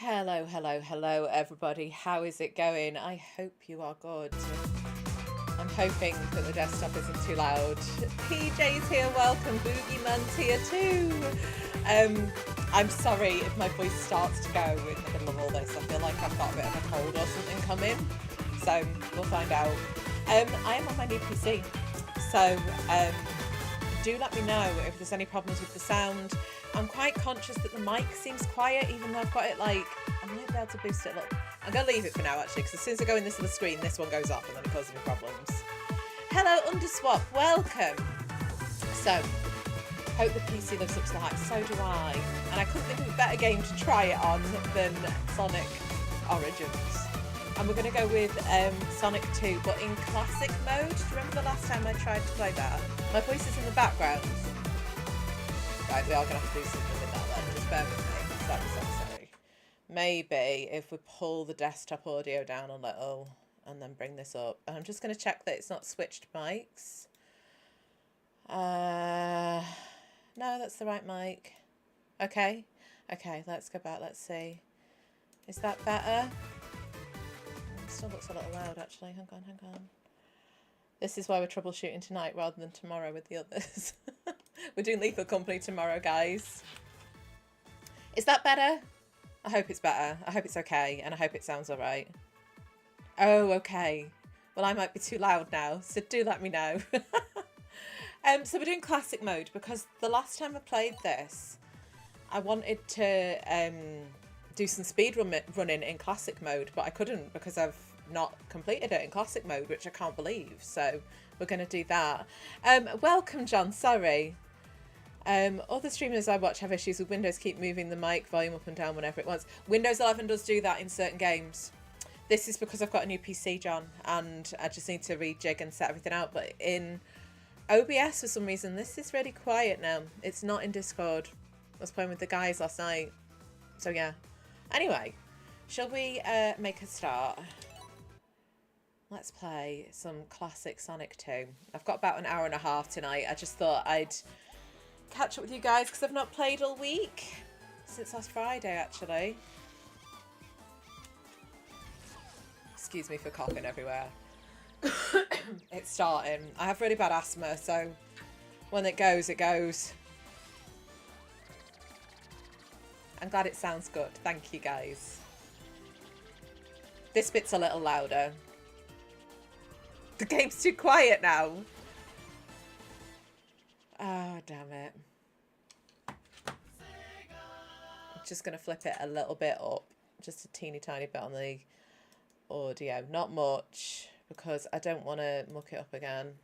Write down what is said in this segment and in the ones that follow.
Hello, hello, hello, everybody. How is it going? I hope you are good. I'm hoping that the desktop isn't too loud. PJ's here, welcome. Boogeyman's here too. I'm sorry if my voice starts to go in the middle of all this. I feel like I've got a bit of a cold or something coming. So we'll find out. I am on my new PC. So do let me know if there's any problems with the sound. I'm quite conscious that the mic seems quiet, even though I've got it like, I might be able to boost it a little. I'm going to leave it for now, actually, because as soon as I go in this other screen, this one goes off and then it causes me problems. Hello, Underswap, welcome. So, hope the PC lives up to the hype. So do I. And I couldn't think of a better game to try it on than Sonic Origins. And we're going to go with Sonic 2, but in classic mode. Do you remember the last time I tried to play that? My voice is in the background. Right, we are going to have to do something with that then. Just bear with me. So sorry. Maybe if we pull the desktop audio down a little and then bring this up. And I'm just going to check that it's not switched mics. No, that's the right mic. Okay. Okay, let's go back. Let's see. Is that better? It still looks a little loud, actually. Hang on. This is why we're troubleshooting tonight rather than tomorrow with the others. We're doing Lethal Company tomorrow, guys. Is that better? I hope it's better. I hope it's okay, and I hope it sounds all right. Oh, okay. Well, I might be too loud now, so do let me know. So we're doing classic mode because the last time I played this, I wanted to do some speed running in classic mode, but I couldn't because I've not completed it in classic mode, which I can't believe. So we're going to do that. Welcome, John. Sorry. Other streamers I watch have issues with Windows keep moving the mic volume up and down whenever it wants. Windows 11 does do that in certain games. This is because I've got a new PC, John, and I just need to rejig and set everything out. But in OBS, for some reason, this is really quiet now. It's not in Discord. I was playing with the guys last night. So yeah. Anyway, shall we make a start? Let's play some classic Sonic 2. I've got about an hour and a half tonight. I just thought I'd catch up with you guys because I've not played all week. Since last Friday, actually. Excuse me for coughing everywhere. It's starting. I have really bad asthma, so when it goes, it goes. I'm glad it sounds good. Thank you, guys. This bit's a little louder. The game's too quiet now. Oh, damn it. I'm just going to flip it a little bit up. Just a teeny tiny bit on the audio. Not much, because I don't want to muck it up again.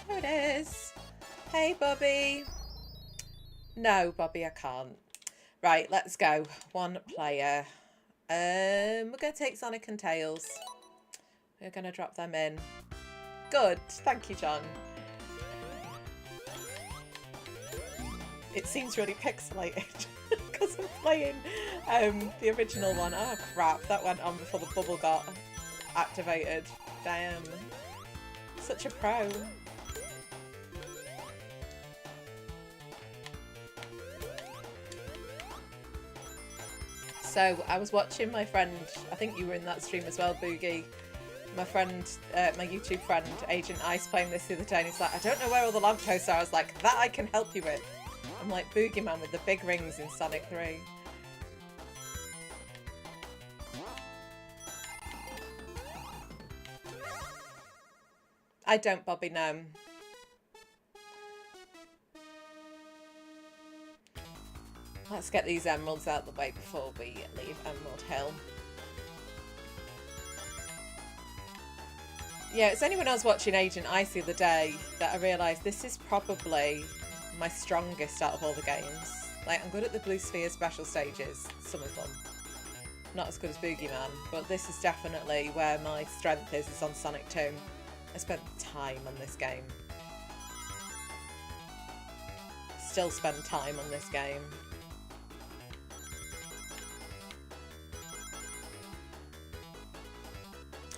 There it is. Hey, Bobby. No, Bobby, I can't. Right, let's go. One player. We're going to take Sonic and Tails. We're going to drop them in. Good. Thank you, John. It seems really pixelated because I'm playing the original one. Oh, crap. That went on before the bubble got activated. Damn. Such a pro. So I was watching my friend, I think you were in that stream as well, Boogie. My friend, my YouTube friend, Agent Ice, playing this the other day, and he's like, I don't know where all the lampposts are. I was like, that I can help you with. I'm like Boogeyman with the big rings in Sonic 3. I don't, Bobby, no. Let's get these emeralds out of the way before we leave Emerald Hill. Yeah, it's only when I was watching Agent Ice the other day that I realised this is probably my strongest out of all the games. Like, I'm good at the Blue Sphere special stages, some of them. Not as good as Boogeyman, but this is definitely where my strength is on Sonic 2. I spent time on this game. Still spend time on this game.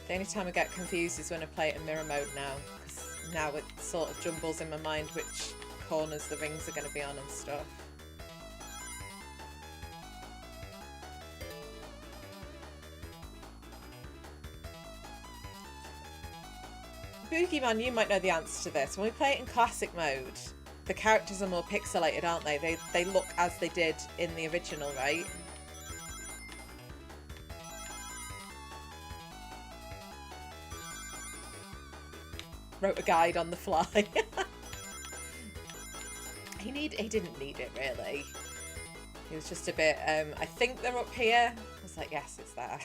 The only time I get confused is when I play it in mirror mode now, because now it sort of jumbles in my mind which corners the rings are going to be on and stuff. Boogeyman, you might know the answer to this. When we play it in classic mode, the characters are more pixelated, aren't they? They look as they did in the original, right? Wrote a guide on the fly. He didn't need it, really. He was just a bit, I think they're up here. I was like, yes, it's there.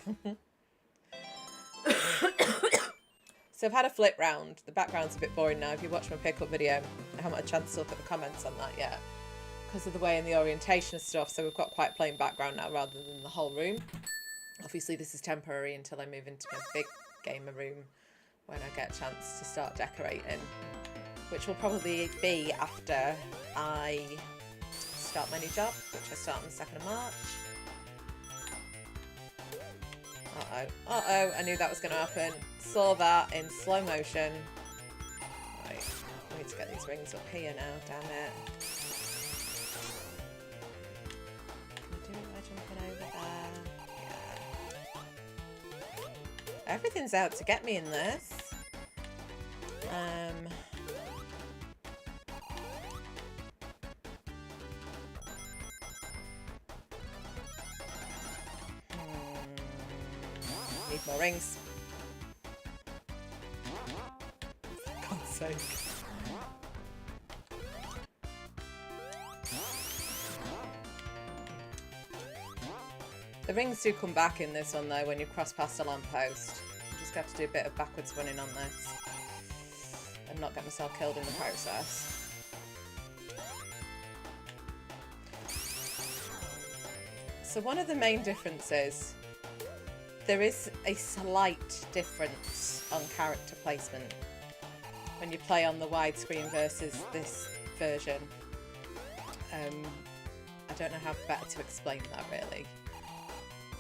So I've had a flip round. The background's a bit boring now. If you watch my pickup video, I haven't had a chance to look at the comments on that yet because of the way and the orientation of stuff. So we've got quite a plain background now rather than the whole room. Obviously, this is temporary until I move into my big gamer room when I get a chance to start decorating, which will probably be after I start my new job, which I start on the 2nd of March. Uh-oh, I knew that was going to happen. Saw that in slow motion. Right, I need to get these rings up here now, damn it. Can I do it by jumping over there? Yeah. Everything's out to get me in this. Need more rings. For God's sake. The rings do come back in this one though when you cross past a lamppost. You just have to do a bit of backwards running on this and not get myself killed in the process. So one of the main differences, there is a slight difference on character placement when you play on the widescreen versus this version. I don't know how better to explain that really.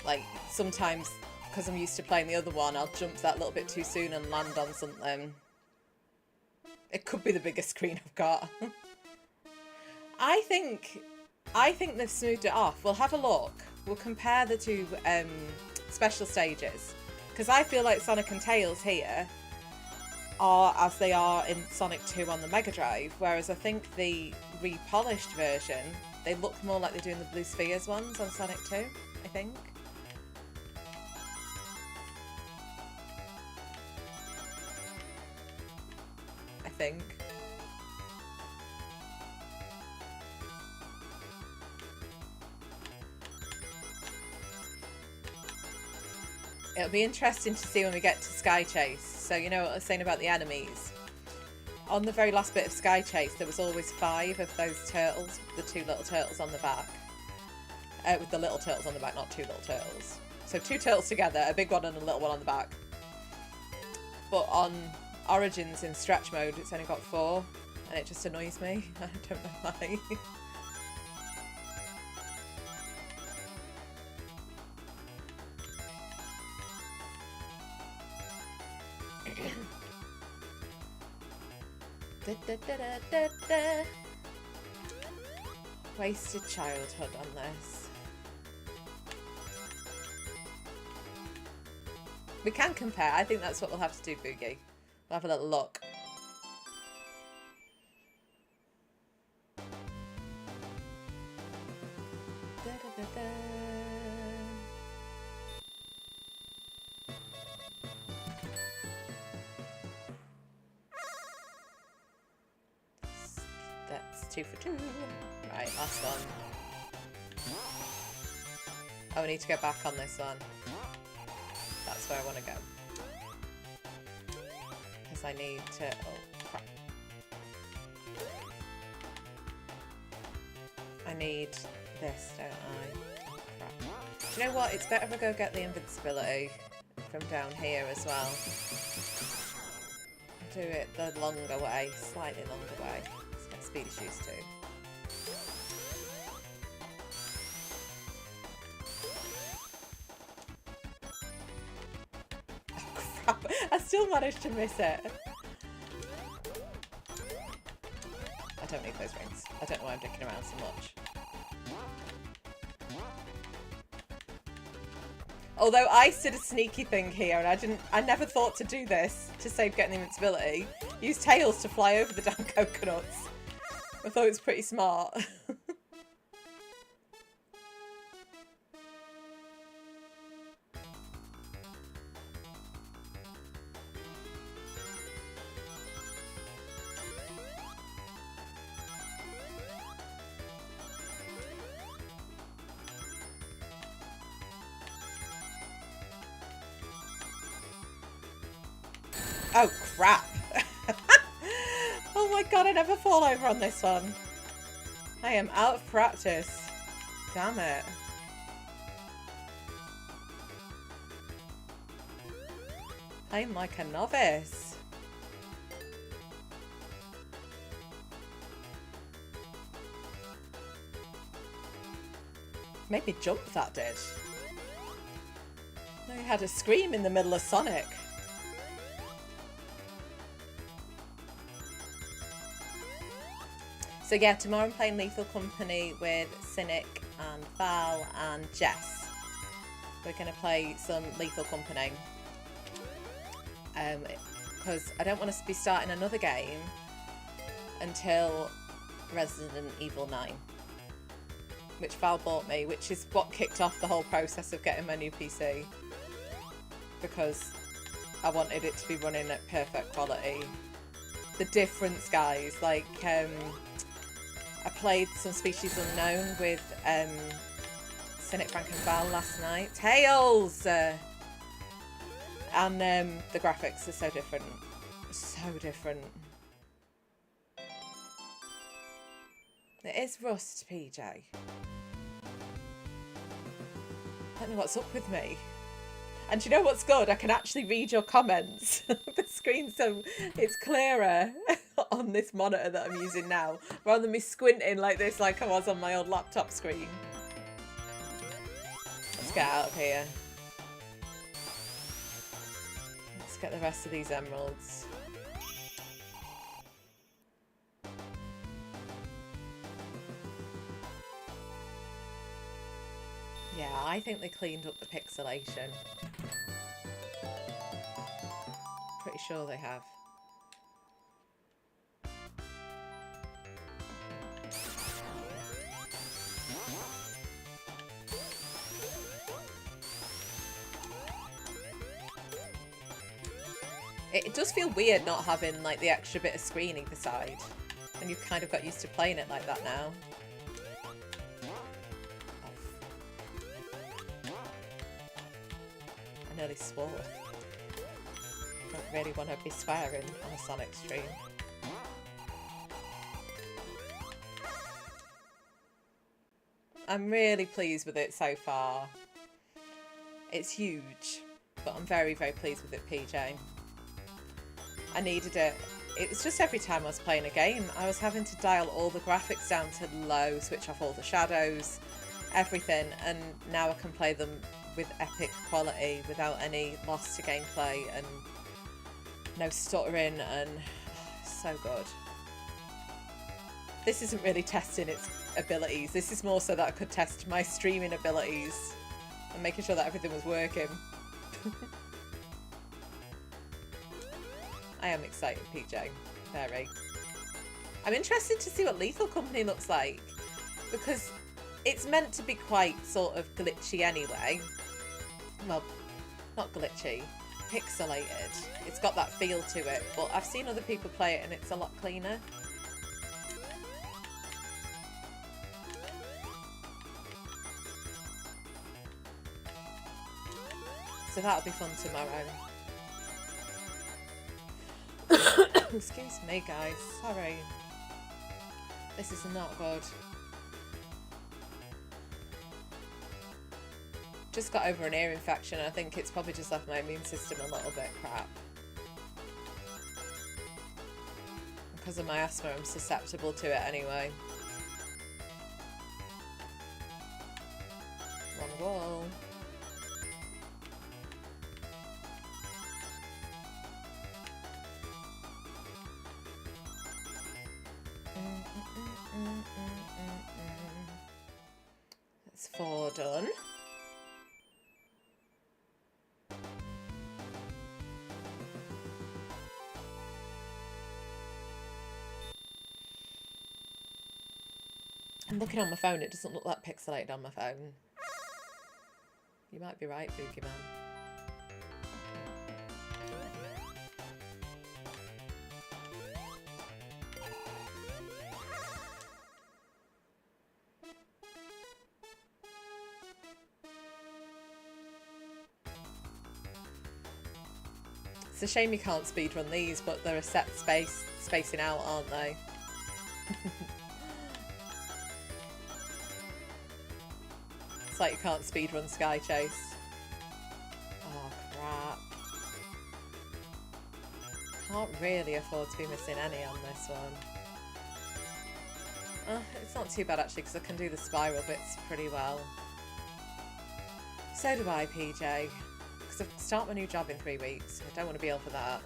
Like sometimes, because I'm used to playing the other one, I'll jump that little bit too soon and land on something. It could be the biggest screen I've got. I think they've smoothed it off. We'll have a look. We'll compare the two special stages, because I feel like Sonic and Tails here are as they are in Sonic 2 on the Mega Drive, whereas I think the repolished version, they look more like they do in the Blue Spheres ones on Sonic 2, I think. It'll be interesting to see when we get to Sky Chase. So you know what I was saying about the enemies? On the very last bit of Sky Chase, there was always 5 of those turtles, the 2 little turtles on the back. With the little turtles on the back, not 2 little turtles. So 2 turtles together, a big one and a little one on the back. But on Origins in stretch mode, it's only got 4, and it just annoys me. I don't know why. Wasted childhood on this. We can compare. I think that's what we'll have to do, Boogie. We'll have a little look. That's 2 for 2. Right, last one. Oh, we need to go back on this one. That's where I want to go. Because I need to... Oh, crap. I need this, don't I? Oh, crap. Do you know what? It's better if I go get the invincibility from down here as well. Do it the longer way, slightly longer way. Let's get Speedy Shoes too. I still managed to miss it. I don't need those rings. I don't know why I'm dicking around so much. Although Ice did a sneaky thing here, and I never thought to do this to save getting the invincibility. Use Tails to fly over the damn coconuts. I thought it was pretty smart. Oh, crap. Oh my god, I never fall over on this one. I am out of practice. Damn it. I'm like a novice. Made me jump, that did. I had a scream in the middle of Sonic. So yeah, tomorrow I'm playing Lethal Company with Cynic and Val and Jess. We're going to play some Lethal Company. Because I don't want to be starting another game until Resident Evil 9. Which Val bought me, which is what kicked off the whole process of getting my new PC. Because I wanted it to be running at perfect quality. The difference, guys, like... I played some Species Unknown with Cynic, Frank and Val last night. Tails! And the graphics are so different. So different. It is Rust, PJ. I don't know what's up with me. And do you know what's good? I can actually read your comments. The screen, so it's clearer on this monitor that I'm using now, rather than me squinting like this like I was on my old laptop screen. Let's get out of here. Let's get the rest of these emeralds. Yeah, I think they cleaned up the pixelation. Pretty sure they have. It does feel weird not having like the extra bit of screen either side. And you've kind of got used to playing it like that now. I nearly swore. Don't really want to be swearing on a Sonic stream. I'm really pleased with it so far. It's huge, but I'm very, very pleased with it, PJ. I needed it. It was just every time I was playing a game, I was having to dial all the graphics down to low, switch off all the shadows, everything, and now I can play them with epic quality without any loss to gameplay and no stuttering, and so good. This isn't really testing its abilities. This is more so that I could test my streaming abilities and making sure that everything was working. I am excited, PJ. Very. I'm interested to see what Lethal Company looks like, because it's meant to be quite sort of glitchy anyway. Well, not glitchy, pixelated. It's got that feel to it, but I've seen other people play it and it's a lot cleaner. So that'll be fun tomorrow. Excuse me, guys. Sorry. This is not good. Just got over an ear infection. I think it's probably just left my immune system a little bit crap. Because of my asthma, I'm susceptible to it anyway. Wrong wall. That's 4 done. looking on my phone, it doesn't look that pixelated on my phone. You might be right, Boogie Man. It's a shame you can't speedrun these, but they're a set spacing out, aren't they? It's like you can't speedrun Sky Chase. Oh crap. Can't really afford to be missing any on this one. It's not too bad actually, because I can do the spiral bits pretty well. So do I, PJ. Because I start my new job in 3 weeks. I don't want to be ill for that.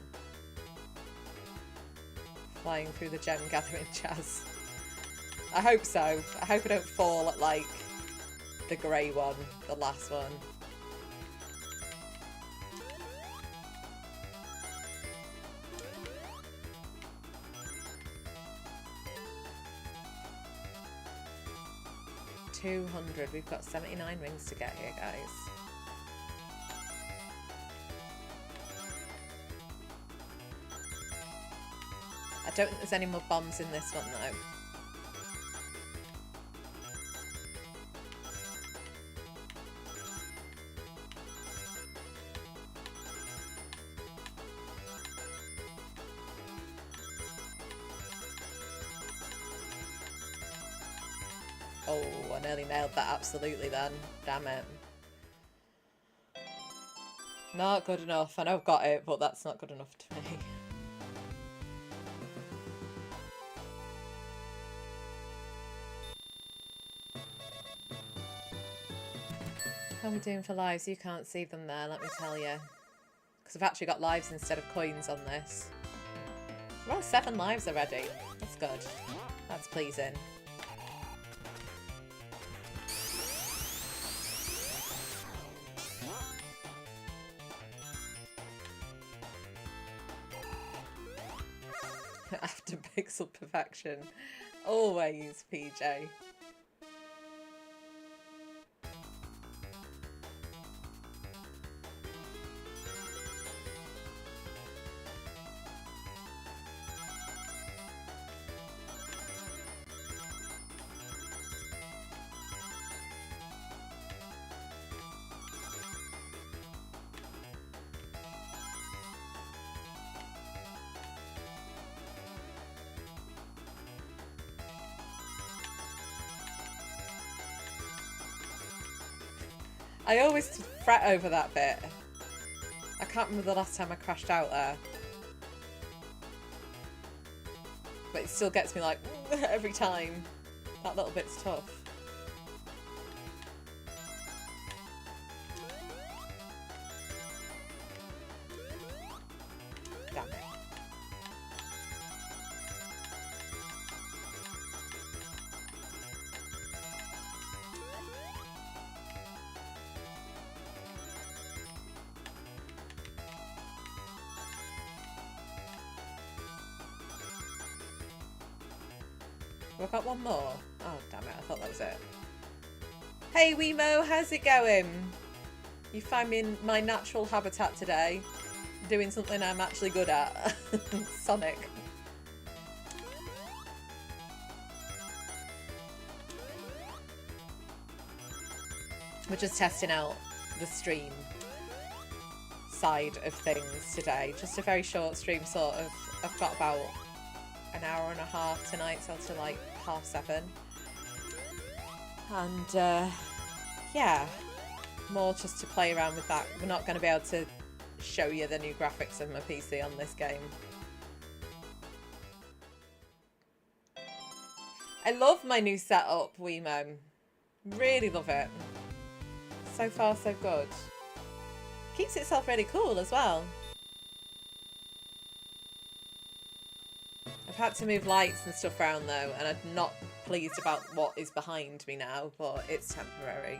Flying through the gem gathering Chaz. I hope so. I hope I don't fall at like the grey one, the last one. $200. We've got 79 rings to get here, guys. I don't think there's any more bombs in this one though. Oh, I nearly nailed that absolutely then. Damn it. Not good enough. I know I've got it, but that's not good enough to me. How are we doing for lives? You can't see them there, let me tell you. Because I've actually got lives instead of coins on this. We're on 7 lives already. That's good. That's pleasing. After pixel perfection. Always, PJ. I always fret over that bit. I can't remember the last time I crashed out there. But it still gets me like, every time. That little bit's tough. Damn it. Have I got one more? Oh, damn it. I thought that was it. Hey, Weemo. How's it going? You find me in my natural habitat today. Doing something I'm actually good at. Sonic. We're just testing out the stream side of things today. Just a very short stream, sort of. I've got about an hour and a half tonight, so till like 7:30. And yeah, more just to play around with that. We're not going to be able to show you the new graphics of my PC on this game. I love my new setup, Weemo. Really love it. So far, so good. Keeps itself really cool as well. I've had to move lights and stuff around though, and I'm not pleased about what is behind me now, but it's temporary.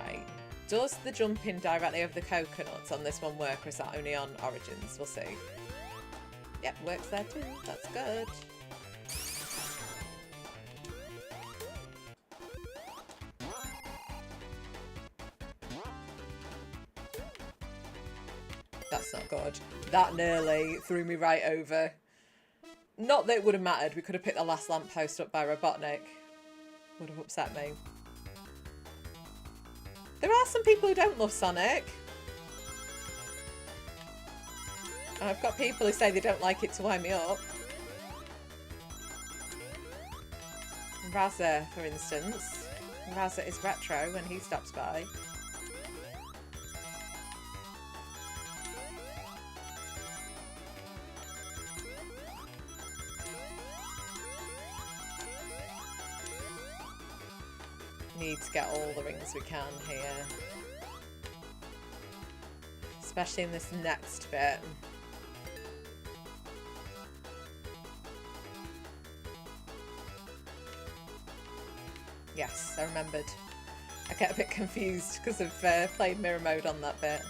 Right. Does the jumping directly over the coconuts on this one work, or is that only on Origins? We'll see. Yep, works there too. That's good. That's not good. That nearly threw me right over. Not that it would have mattered. We could have picked the last lamppost up by Robotnik. Would have upset me. There are some people who don't love Sonic. And I've got people who say they don't like it to wind me up. Razza, for instance. Razza is retro when he stops by. Need to get all the rings we can here. Especially in this next bit. Yes, I remembered. I get a bit confused because I've played mirror mode on that bit.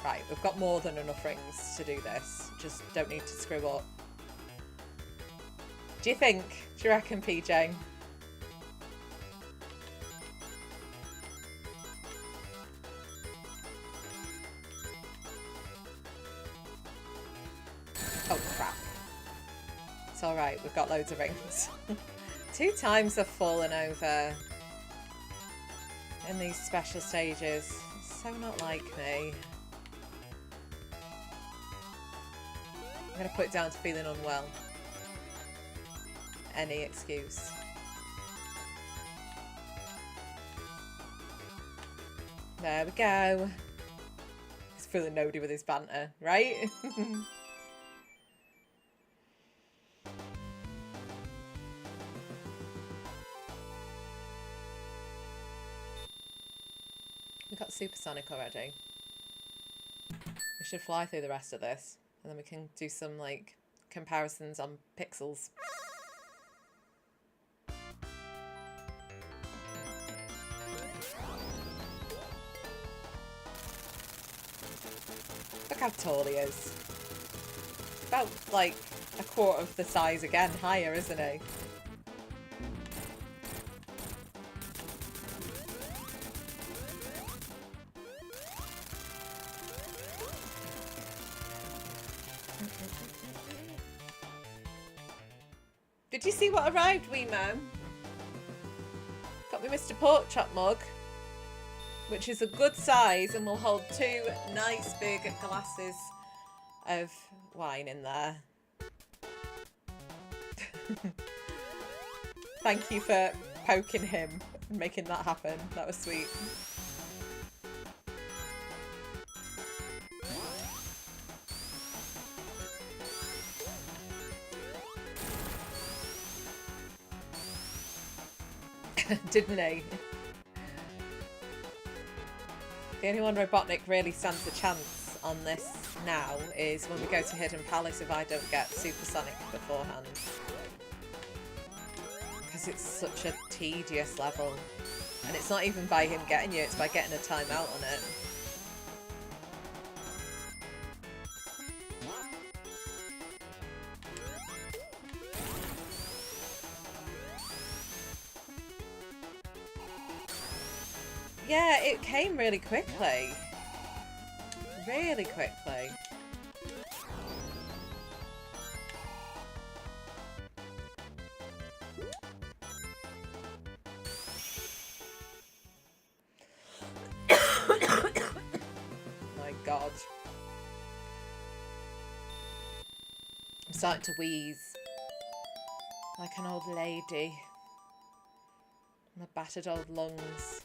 Right, we've got more than enough rings to do this. Just don't need to screw up. Do you think? Do you reckon, PJ? Oh, crap. It's alright, we've got loads of rings. 2 times I've fallen over in these special stages. It's so not like me. I'm going to put it down to feeling unwell. Any excuse. There we go. He's feeling noddy with his banter, right? We got Supersonic already. We should fly through the rest of this. And then we can do some, like, comparisons on pixels. Look how tall he is. About, like, a quarter of the size again higher, isn't he? Did you see what arrived, Wemo? Got me Mr. Pork Chop mug, which is a good size and will hold 2 nice big glasses of wine in there. Thank you for poking him and making that happen. That was sweet. Didn't he? The only one Robotnik really stands a chance on this now is when we go to Hidden Palace if I don't get Supersonic beforehand. Because it's such a tedious level. And it's not even by him getting you, it's by getting a timeout on it. Yeah, it came really quickly. Really quickly. My God. I'm starting to wheeze. Like an old lady. My battered old lungs.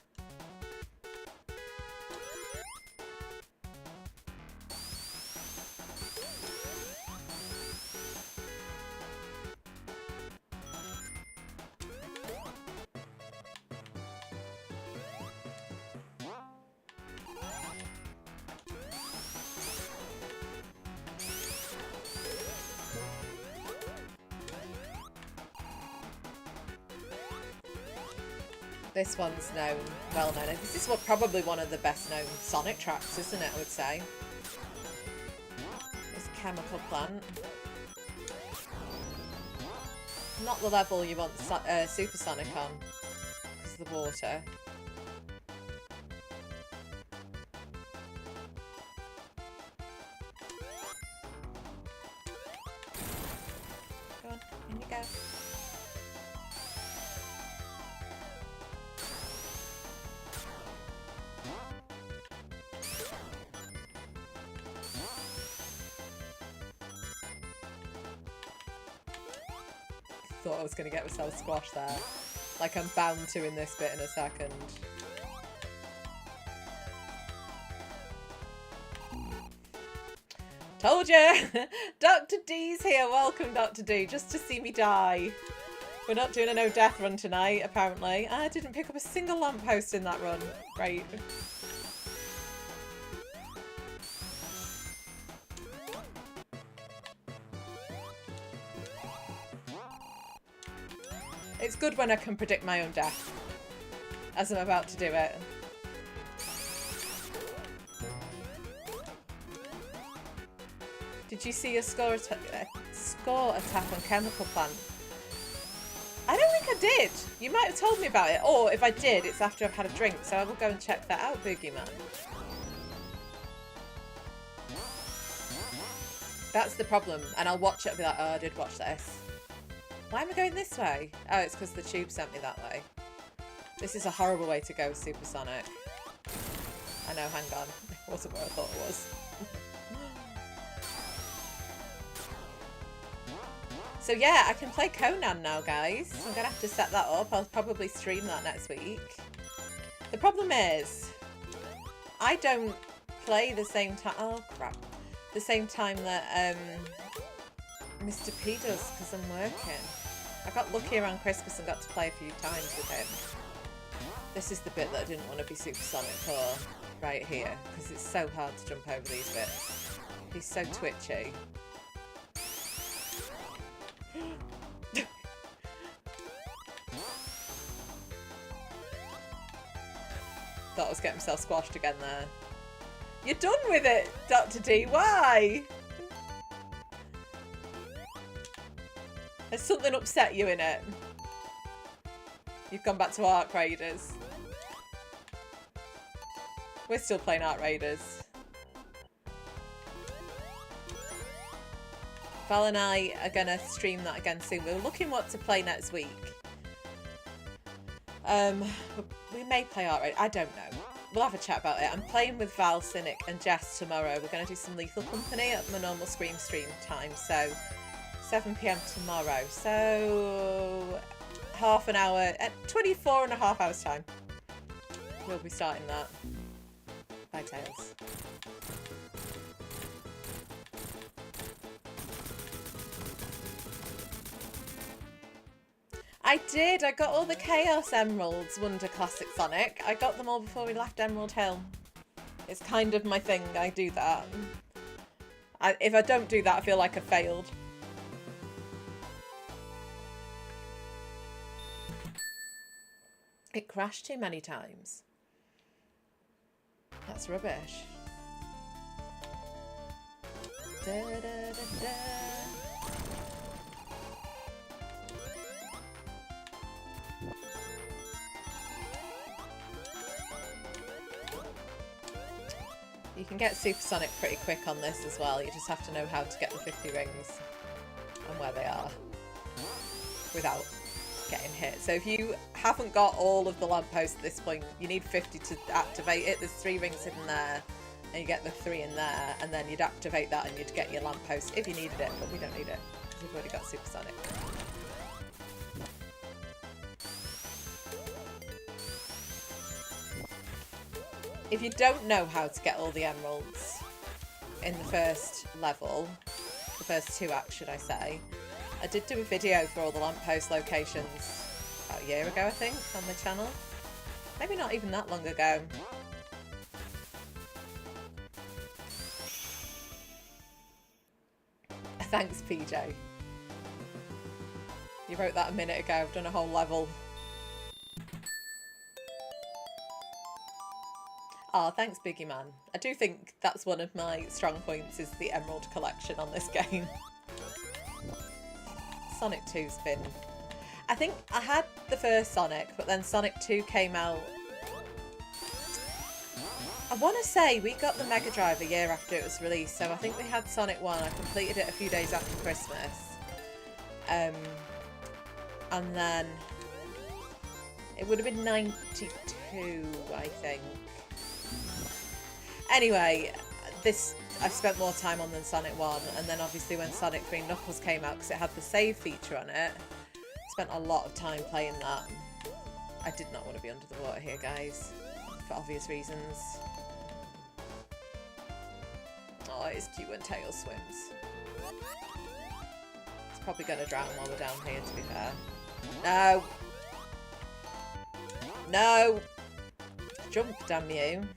This one's known, well known. This is probably one of the best known Sonic tracks, isn't it, I would say. chemical plant. Not the level you want Supersonic on, because of the water. Go on, in you go. Thought I was going to get myself squashed there. Like I'm bound to in this bit in a second. Told you! Dr. D's here. Welcome, Dr. D. Just to see me die. We're not doing a no death run tonight, apparently. I didn't pick up a single lamppost in that run. Great. It's good when I can predict my own death, as I'm about to do it. Did you see a score attack on Chemical Plant? I don't think I did. You might have told me about it, or if I did, it's after I've had a drink, so I will go and check that out, Boogeyman. That's the problem, and I'll watch it and be like, oh, I did watch this. Why am I going this way? Oh, it's because the tube sent me that way. This is a horrible way to go, Supersonic. I know, hang on. It wasn't where I thought it was. So yeah, I can play Conan now, guys. I'm going to have to set that up. I'll probably stream that next week. The problem is, I don't play the same time... Oh, crap. The same time that Mr. P does, because I'm working. I got lucky around Christmas and got to play a few times with him. This is the bit that I didn't want to be Supersonic for, right here, because it's so hard to jump over these bits. He's so twitchy. Thought I was getting myself squashed again there. You're done with it, Dr. D. Why? Has something upset you in it? You've gone back to Ark Raiders. We're still playing Ark Raiders. Val and I are going to stream that again soon. We're looking what to play next week. We may play Ark Raiders. I don't know. We'll have a chat about it. I'm playing with Val, Cynic and Jess tomorrow. We're going to do some Lethal Company at my normal Scream stream time. So 7 PM tomorrow. So half an hour, at 24 and a half hours time. We'll be starting that. Bye, Tails. I did. I got all the Chaos Emeralds, Wonder Classic Sonic. I got them all before we left Emerald Hill. It's kind of my thing. I do that. If I don't do that, I feel like I failed. It crashed too many times. That's rubbish. Da, da, da, da. You can get Supersonic pretty quick on this as well. You just have to know how to get the 50 rings and where they are without getting hit. So if you haven't got all of the lampposts at this point, you need 50 to activate it. There's 3 rings hidden there, and you get the 3 in there, and then you'd activate that and you'd get your lamppost if you needed it, but we don't need it because we've already got Supersonic. If you don't know how to get all the emeralds in the first level, the first 2 acts, should I say, I did do a video for all the lamppost locations about a year ago, I think, on the channel. Maybe not even that long ago. Thanks, PJ. You wrote that a minute ago. I've done a whole level. Oh, thanks, Biggie Man. I do think that's one of my strong points is the Emerald collection on this game. Sonic 2's been... I think I had the first Sonic, but then Sonic 2 came out... I want to say we got the Mega Drive a year after it was released, so I think we had Sonic 1. I completed it a few days after Christmas. And then... It would have been 92, I think. Anyway, I've spent more time on than Sonic 1, and then obviously when Sonic 3 Knuckles came out, because it had the save feature on it, spent a lot of time playing that. I did not want to be under the water here, guys, for obvious reasons. Oh, it's cute when Tails swims. It's probably going to drown while we're down here, to be fair. No! No! Jump, damn you.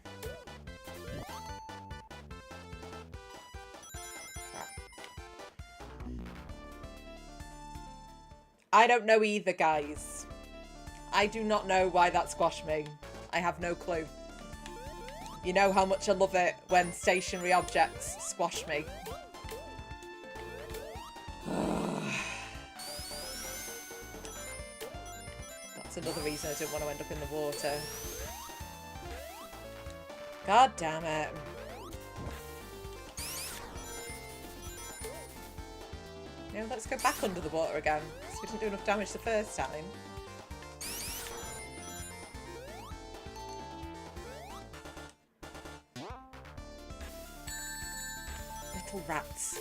I don't know either, guys. I do not know why that squashed me. I have no clue. You know how much I love it when stationary objects squash me. That's another reason I didn't want to end up in the water. God damn it. Yeah, let's go back under the water again, because we didn't do enough damage the first time. Little rats.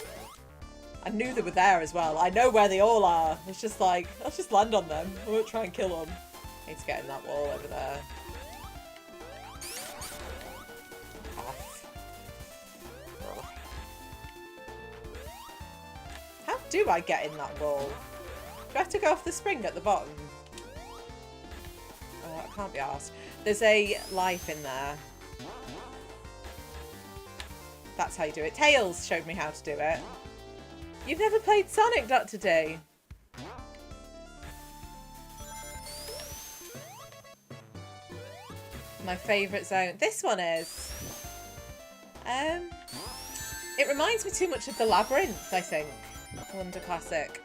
I knew they were there as well. I know where they all are. It's just like, I'll just land on them. I won't try and kill them. I need to get in that wall over there. Off. How do I get in that wall? Do I have to go off the spring at the bottom? Oh, I can't be arsed. There's a life in there. That's how you do it. Tails showed me how to do it. You've never played Sonic, Dr. D? My favourite zone. This one is. It reminds me too much of the Labyrinth, I think. Wonder Classic.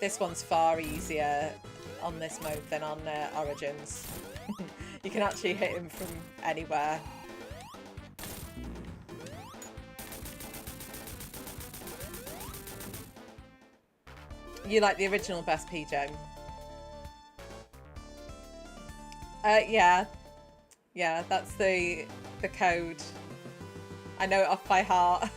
This one's far easier on this mode than on Origins. You can actually hit him from anywhere. You like the original best, PJ? Yeah. Yeah, that's the code. I know it off by heart.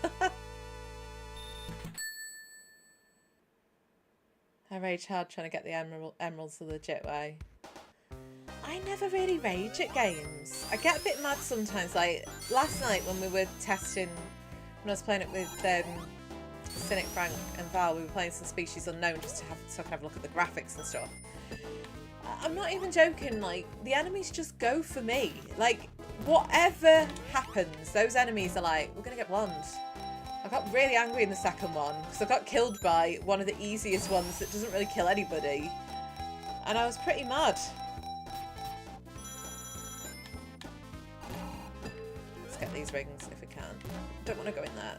I rage hard trying to get the emeralds the legit way. I never really rage at games. I get a bit mad sometimes. Like last night when we were testing, when I was playing it with Cynic, Frank and Val, we were playing some Species Unknown just to have a look at the graphics and stuff. I'm not even joking, like, the enemies just go for me. Like, whatever happens, those enemies are like, we're gonna get blonde. I got really angry in the second one, because I got killed by one of the easiest ones that doesn't really kill anybody. And I was pretty mad. Let's get these rings if we can. Don't want to go in there.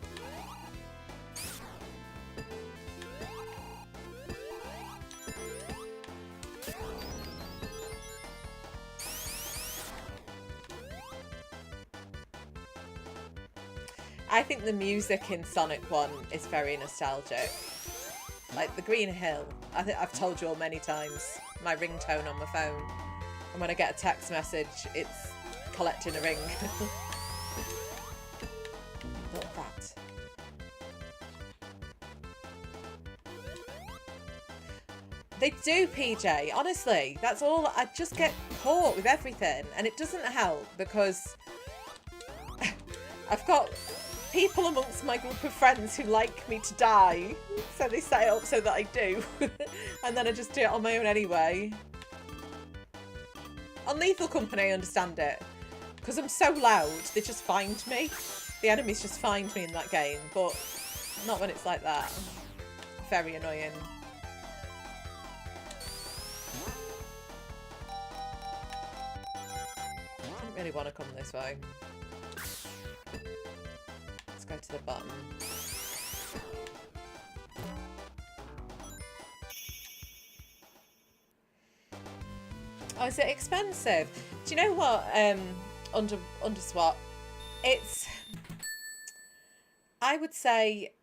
I think the music in Sonic 1 is very nostalgic. Like the Green Hill, I think I've told you all many times, my ringtone on my phone. And when I get a text message, it's collecting a ring. Look at that. They do, PJ, honestly. That's all. I just get caught with everything. And it doesn't help because I've got people amongst my group of friends who like me to die, so they set it up so that I do. And then I just do it on my own anyway. On Lethal Company I understand it, because I'm so loud they just find me. The enemies just find me in that game, but not when it's like that. Very annoying. don't really want to come this way. Let's go to the bottom. Oh, is it expensive? Do you know what? Underswap. It's. I would say,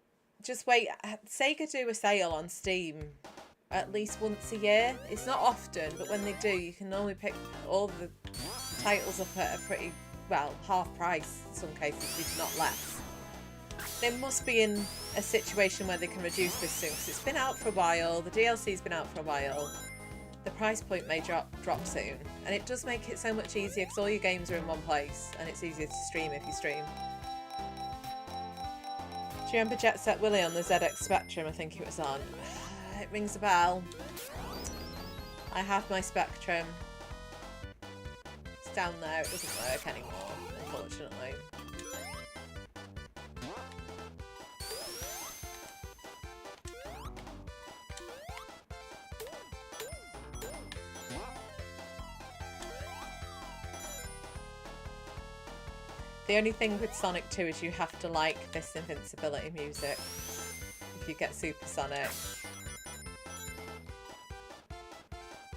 just wait. Sega do a sale on Steam at least once a year. It's not often, but when they do, you can normally pick all the titles up at a pretty, well, half price in some cases, if not less. They must be in a situation where they can reduce this soon, because it's been out for a while. The DLC's been out for a while. The price point may drop soon, and it does make it so much easier because all your games are in one place, and it's easier to stream if you stream. Do you remember Jet Set Willy on the ZX Spectrum? I think it was on. It rings a bell. I have my Spectrum. It's down there. It doesn't work anymore, unfortunately. The only thing with Sonic 2 is you have to like this invincibility music if you get Super Sonic,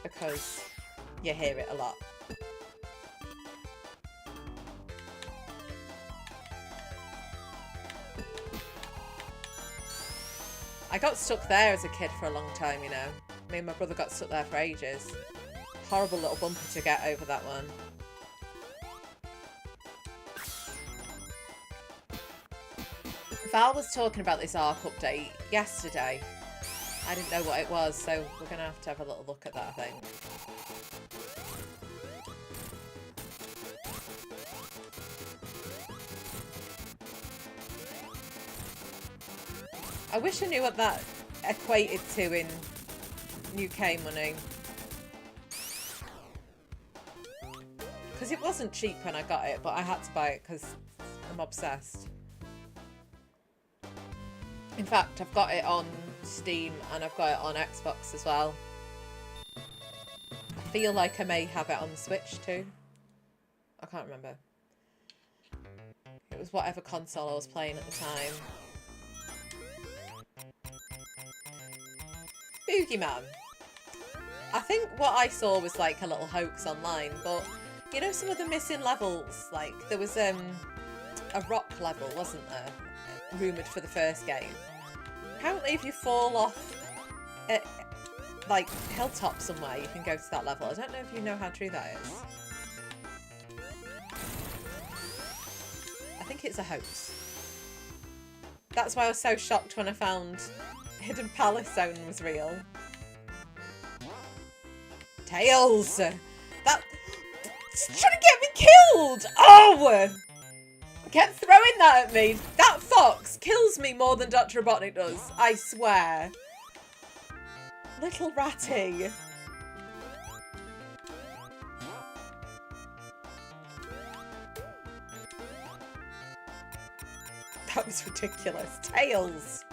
because you hear it a lot. I got stuck there as a kid for a long time, you know. Me and my brother got stuck there for ages. Horrible little bumper to get over that one. Val was talking about this ARK update yesterday. I didn't know what it was, so we're going to have a little look at that, I think. I wish I knew what that equated to in UK money. Because it wasn't cheap when I got it, but I had to buy it because I'm obsessed. In fact, I've got it on Steam and I've got it on Xbox as well. I feel like I may have it on the Switch too. I can't remember. It was whatever console I was playing at the time. Boogeyman. I think what I saw was like a little hoax online, but you know some of the missing levels? Like there was a rock level, wasn't there? Rumoured for the first game. Apparently if you fall off at like hilltop somewhere you can go to that level. I don't know if you know how true that is. I think it's a hoax. That's why I was so shocked when I found Hidden Palace Zone was real. Tails! That's trying to get me killed! Oh! Kept throwing that at me. That fox kills me more than Dr. Robotnik does. I swear. Little ratty. That was ridiculous. Tails.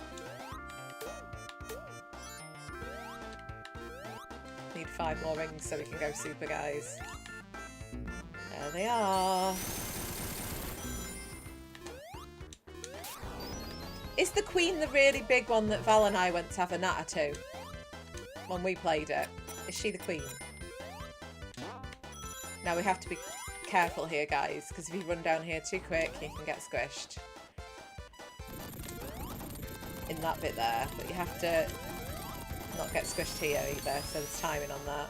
Need 5 more rings so we can go super, guys. There they are. Is the Queen the really big one that Val and I went to have a natter to when we played it? Is she the Queen? Now we have to be careful here, guys, because if you run down here too quick, you can get squished. In that bit there, but you have to not get squished here either, so there's timing on that.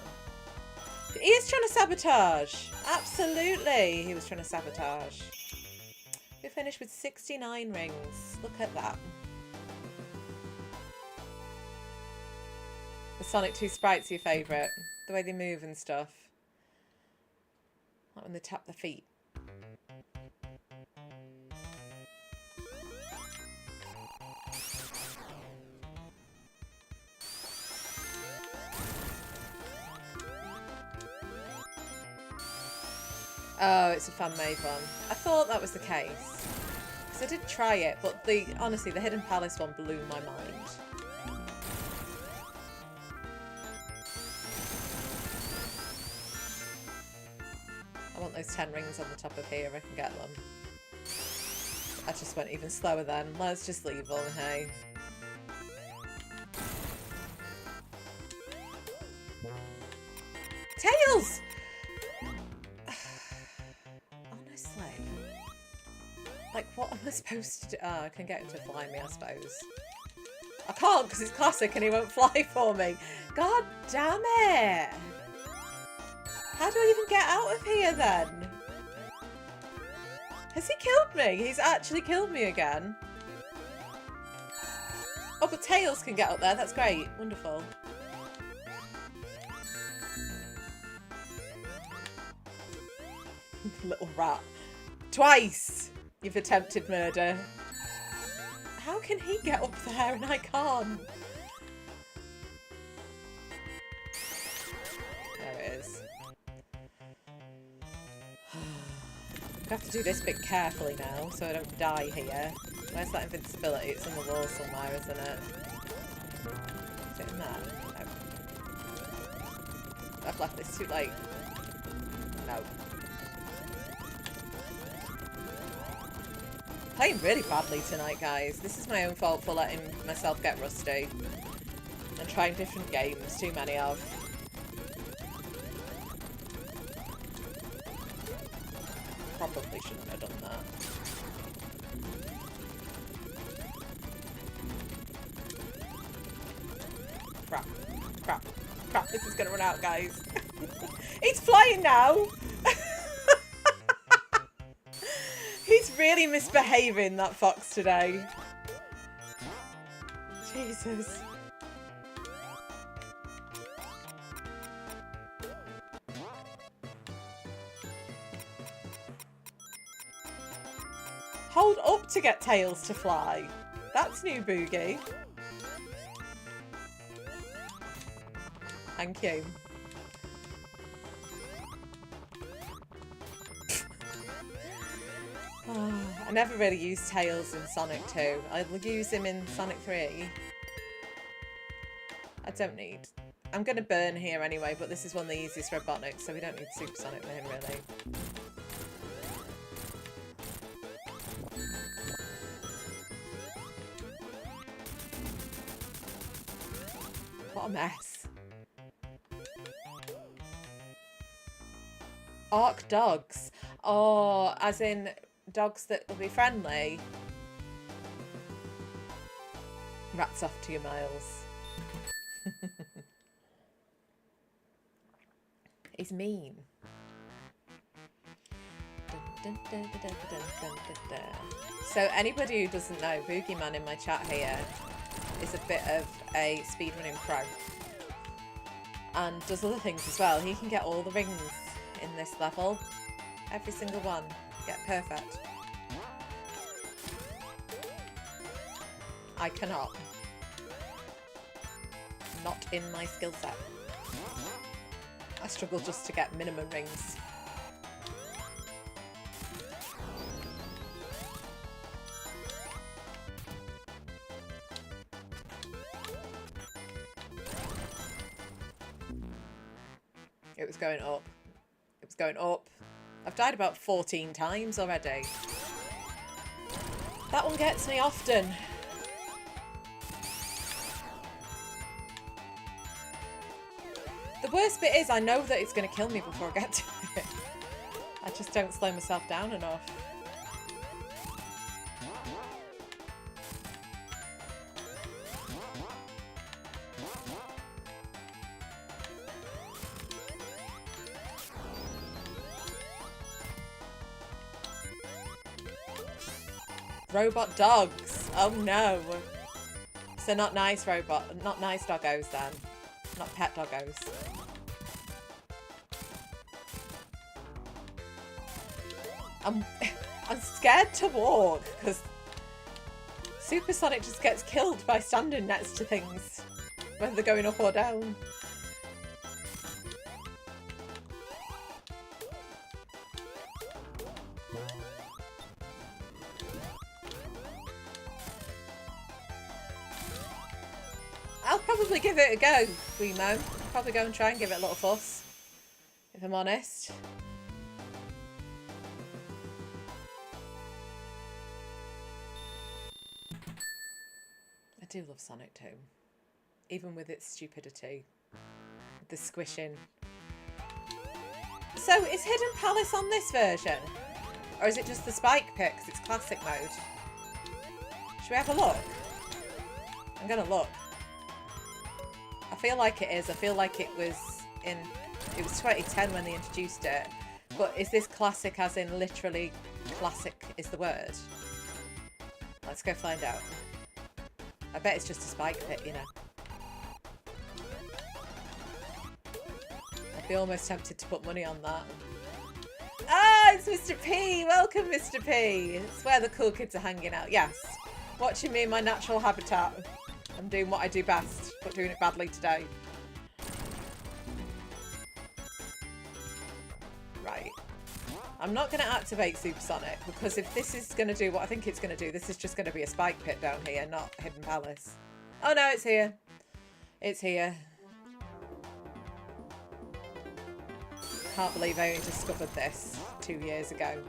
He is trying to sabotage! Absolutely, he was trying to sabotage. We finished with 69 rings. Look at that. The Sonic 2 sprites are your favourite. The way they move and stuff. Like when they tap their feet. Oh, it's a fan-made one. I thought that was the case. Because I did try it, but honestly, the Hidden Palace one blew my mind. I want want those 10 rings on the top of here, I can get them. I just went even slower then. Let's just leave them, hey. Tails! Honestly. Like, what am I supposed to do? Oh, I can get him to fly me, I suppose. I can't because it's classic and he won't fly for me. God damn it! How do I even get out of here then? Has he killed me? He's actually killed me again. Oh, but Tails can get up there. That's great. Wonderful. Little rat. Twice you've attempted murder. How can he get up there and I can't? There it is. I have to do this bit carefully now so I don't die here. Where's that invincibility? It's on the wall somewhere, isn't it? Is it in there? No. I've left this too late. No. Playing really badly tonight, guys. This is my own fault for letting myself get rusty. And trying different games, too many of. Probably shouldn't have done that. Crap. Crap. Crap, this is gonna run out, guys. He's flying now! He's really misbehaving, that fox, today. Jesus. Hold up to get Tails to fly. That's new, Boogie. Thank you. Oh, I never really used Tails in Sonic 2. I'll use him in Sonic 3. I don't need... I'm going to burn here anyway, but this is one of the easiest Robotniks, so we don't need Super Sonic for him, really. What a mess. Arc dogs. Oh, as in dogs that will be friendly. Rats off to your miles. He's mean. So anybody who doesn't know, Boogeyman in my chat here is a bit of a speedrunning pro. And does other things as well. He can get all the rings in this level. Every single one. Get perfect. I cannot. Not in my skill set. I struggle just to get minimum rings. It was going up. It was going up. I've died about 14 times already. That one gets me often. The worst bit is I know that it's going to kill me before I get to it. I just don't slow myself down enough. Robot dogs. Oh no. So not nice not nice doggos then. Not pet doggos. I'm scared to walk because Super Sonic just gets killed by standing next to things, whether they're going up or down. I'll probably give it a go, Wemo. Probably go and try and give it a little fuss, if I'm honest. do love Sonic 2. Even with its stupidity. The squishing. So, is Hidden Palace on this version? Or is it just the Spike Pit because it's classic mode? Should we have a look? I'm gonna look. I feel like it is. I feel like it was 2010 when they introduced it. But is this classic as in literally classic is the word? Let's go find out. I bet it's just a Spike Pit, you know. I'd be almost tempted to put money on that. Ah, it's Mr. P! Welcome, Mr. P! It's where the cool kids are hanging out. Yes. Watching me in my natural habitat. I'm doing what I do best, but doing it badly today. Right. I'm not going to activate Supersonic, because if this is going to do what I think it's going to do, this is just going to be a Spike Pit down here, not Hidden Palace. Oh no, it's here. It's here. Can't believe I only discovered this 2 years ago.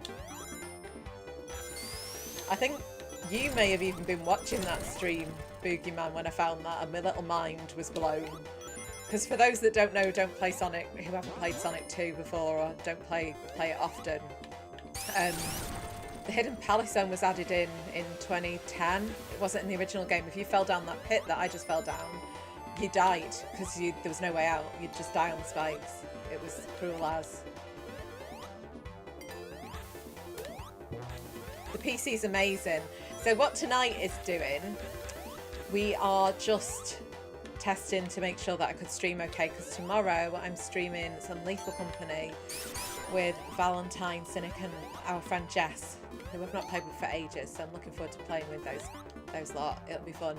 I think you may have even been watching that stream, Boogeyman, when I found that, and my little mind was blown. Because for those that don't know, don't play Sonic, who haven't played Sonic 2 before, or don't play it often, the Hidden Palace Zone was added in 2010. It wasn't in the original game. If you fell down that pit that I just fell down, you died, because there was no way out. You'd just die on the spikes. It was cruel as. The PC's amazing. So what tonight is doing, we are just testing to make sure that I could stream okay, because tomorrow I'm streaming some Lethal Company with Valentine, Cynic and our friend Jess, who I've not played with for ages, so I'm looking forward to playing with those lot. It'll be fun.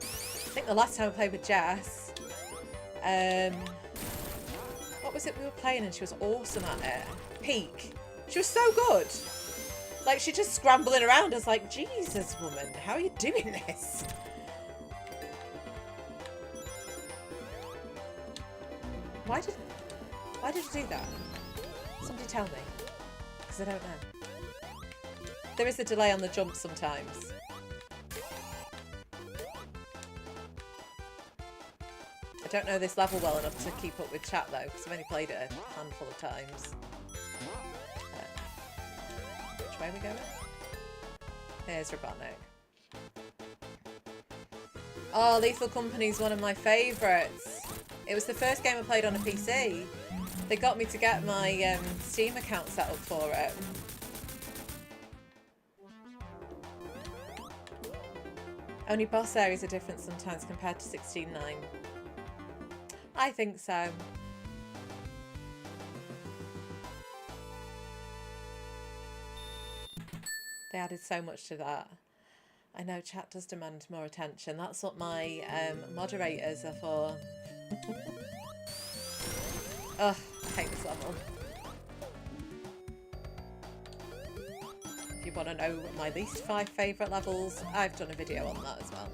I think the last time I played with Jess, what was it we were playing and she was awesome at it? Peak. She was so good. Like, she's just scrambling around. I was like, Jesus, woman, how are you doing this? Why did you do that? Somebody tell me. Because I don't know. There is a delay on the jump sometimes. I don't know this level well enough to keep up with chat though, because I've only played it a handful of times. Which way are we going? Here's Robotnik. Oh, Lethal Company is one of my favourites. It was the first game I played on a PC. They got me to get my Steam account set up for it. Only boss areas are different sometimes compared to 16.9. I think so. They added so much to that. I know chat does demand more attention. That's what my moderators are for. Ugh, I hate this level. If you want to know my least 5 favourite levels, I've done a video on that as well.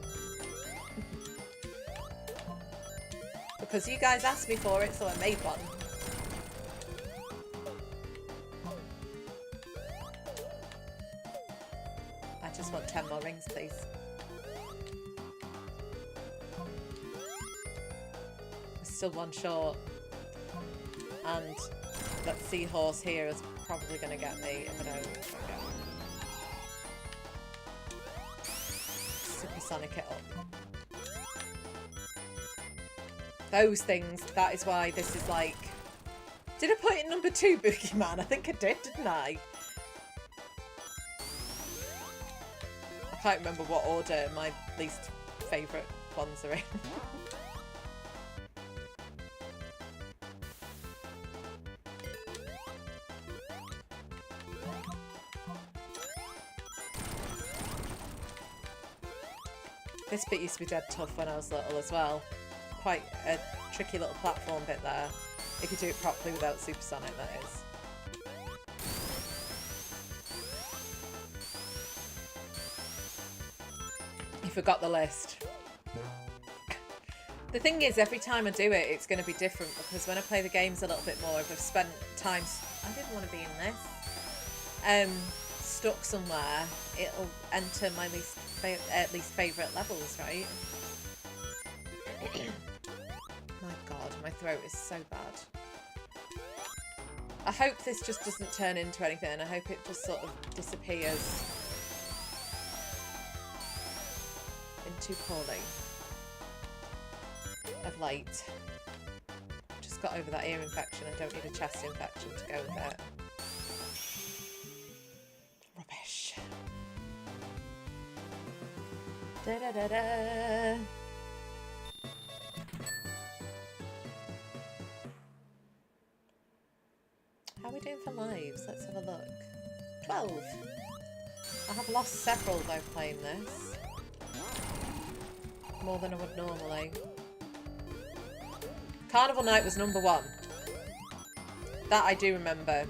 Because you guys asked me for it, so I made one. I just want 10 more rings, please. There's still one short. And that seahorse here is probably going to get me if I don't. Supersonic it up. Those things, that is why this is like... Did I put it in number 2, Boogeyman? I think I did, didn't I? I can't remember what order my least favourite ones are in. This bit used to be dead tough when I was little as well. Quite a tricky little platform bit there. If you do it properly without Supersonic, that is. You forgot the list. The thing is, every time I do it, it's going to be different, because when I play the games a little bit more, if I've spent time... I didn't want to be in this. stuck somewhere, it'll enter my least favourite levels, right? My god, my throat is so bad. I hope this just doesn't turn into anything. I hope it just sort of disappears into poorly of late. Just got over that ear infection. I don't need a chest infection to go with it. Rubbish. Da da da da. How are we doing for lives? Let's have a look. 12. I have lost several though playing this. More than I would normally. Carnival Night was number 1. That I do remember.